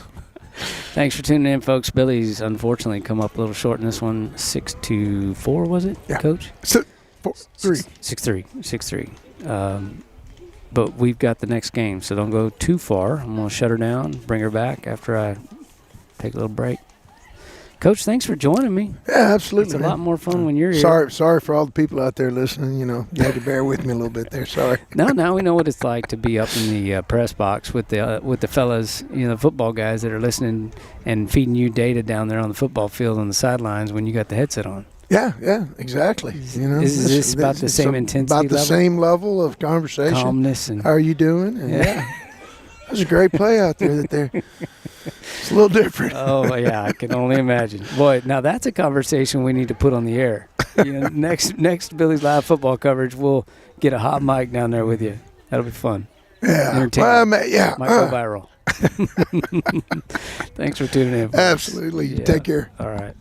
Thanks for tuning in, folks. Billy's unfortunately come up a little short in this one. 6-4, was it, yeah. Coach? 6-3. But we've got the next game, so don't go too far. I'm going to shut her down, bring her back after I take a little break. Coach, thanks for joining me. Yeah, absolutely. It's a lot more fun when you're here. Sorry for all the people out there listening. You had to bear with me a little bit there. Sorry. No, now we know what it's like to be up in the press box with the fellas, the football guys that are listening and feeding you data down there on the football field on the sidelines when you got the headset on. Yeah, exactly. Is this about the same intensity about the level? same level of conversation? Calmness and how are you doing? And yeah. There's a great play out there it's a little different. Oh, yeah, I can only imagine. Boy, now that's a conversation we need to put on the air. Next Billies.Live football coverage, we'll get a hot mic down there with you. That'll be fun. Yeah. Entertaining. Might go viral. Thanks for tuning in. Absolutely. Yeah. Take care. All right.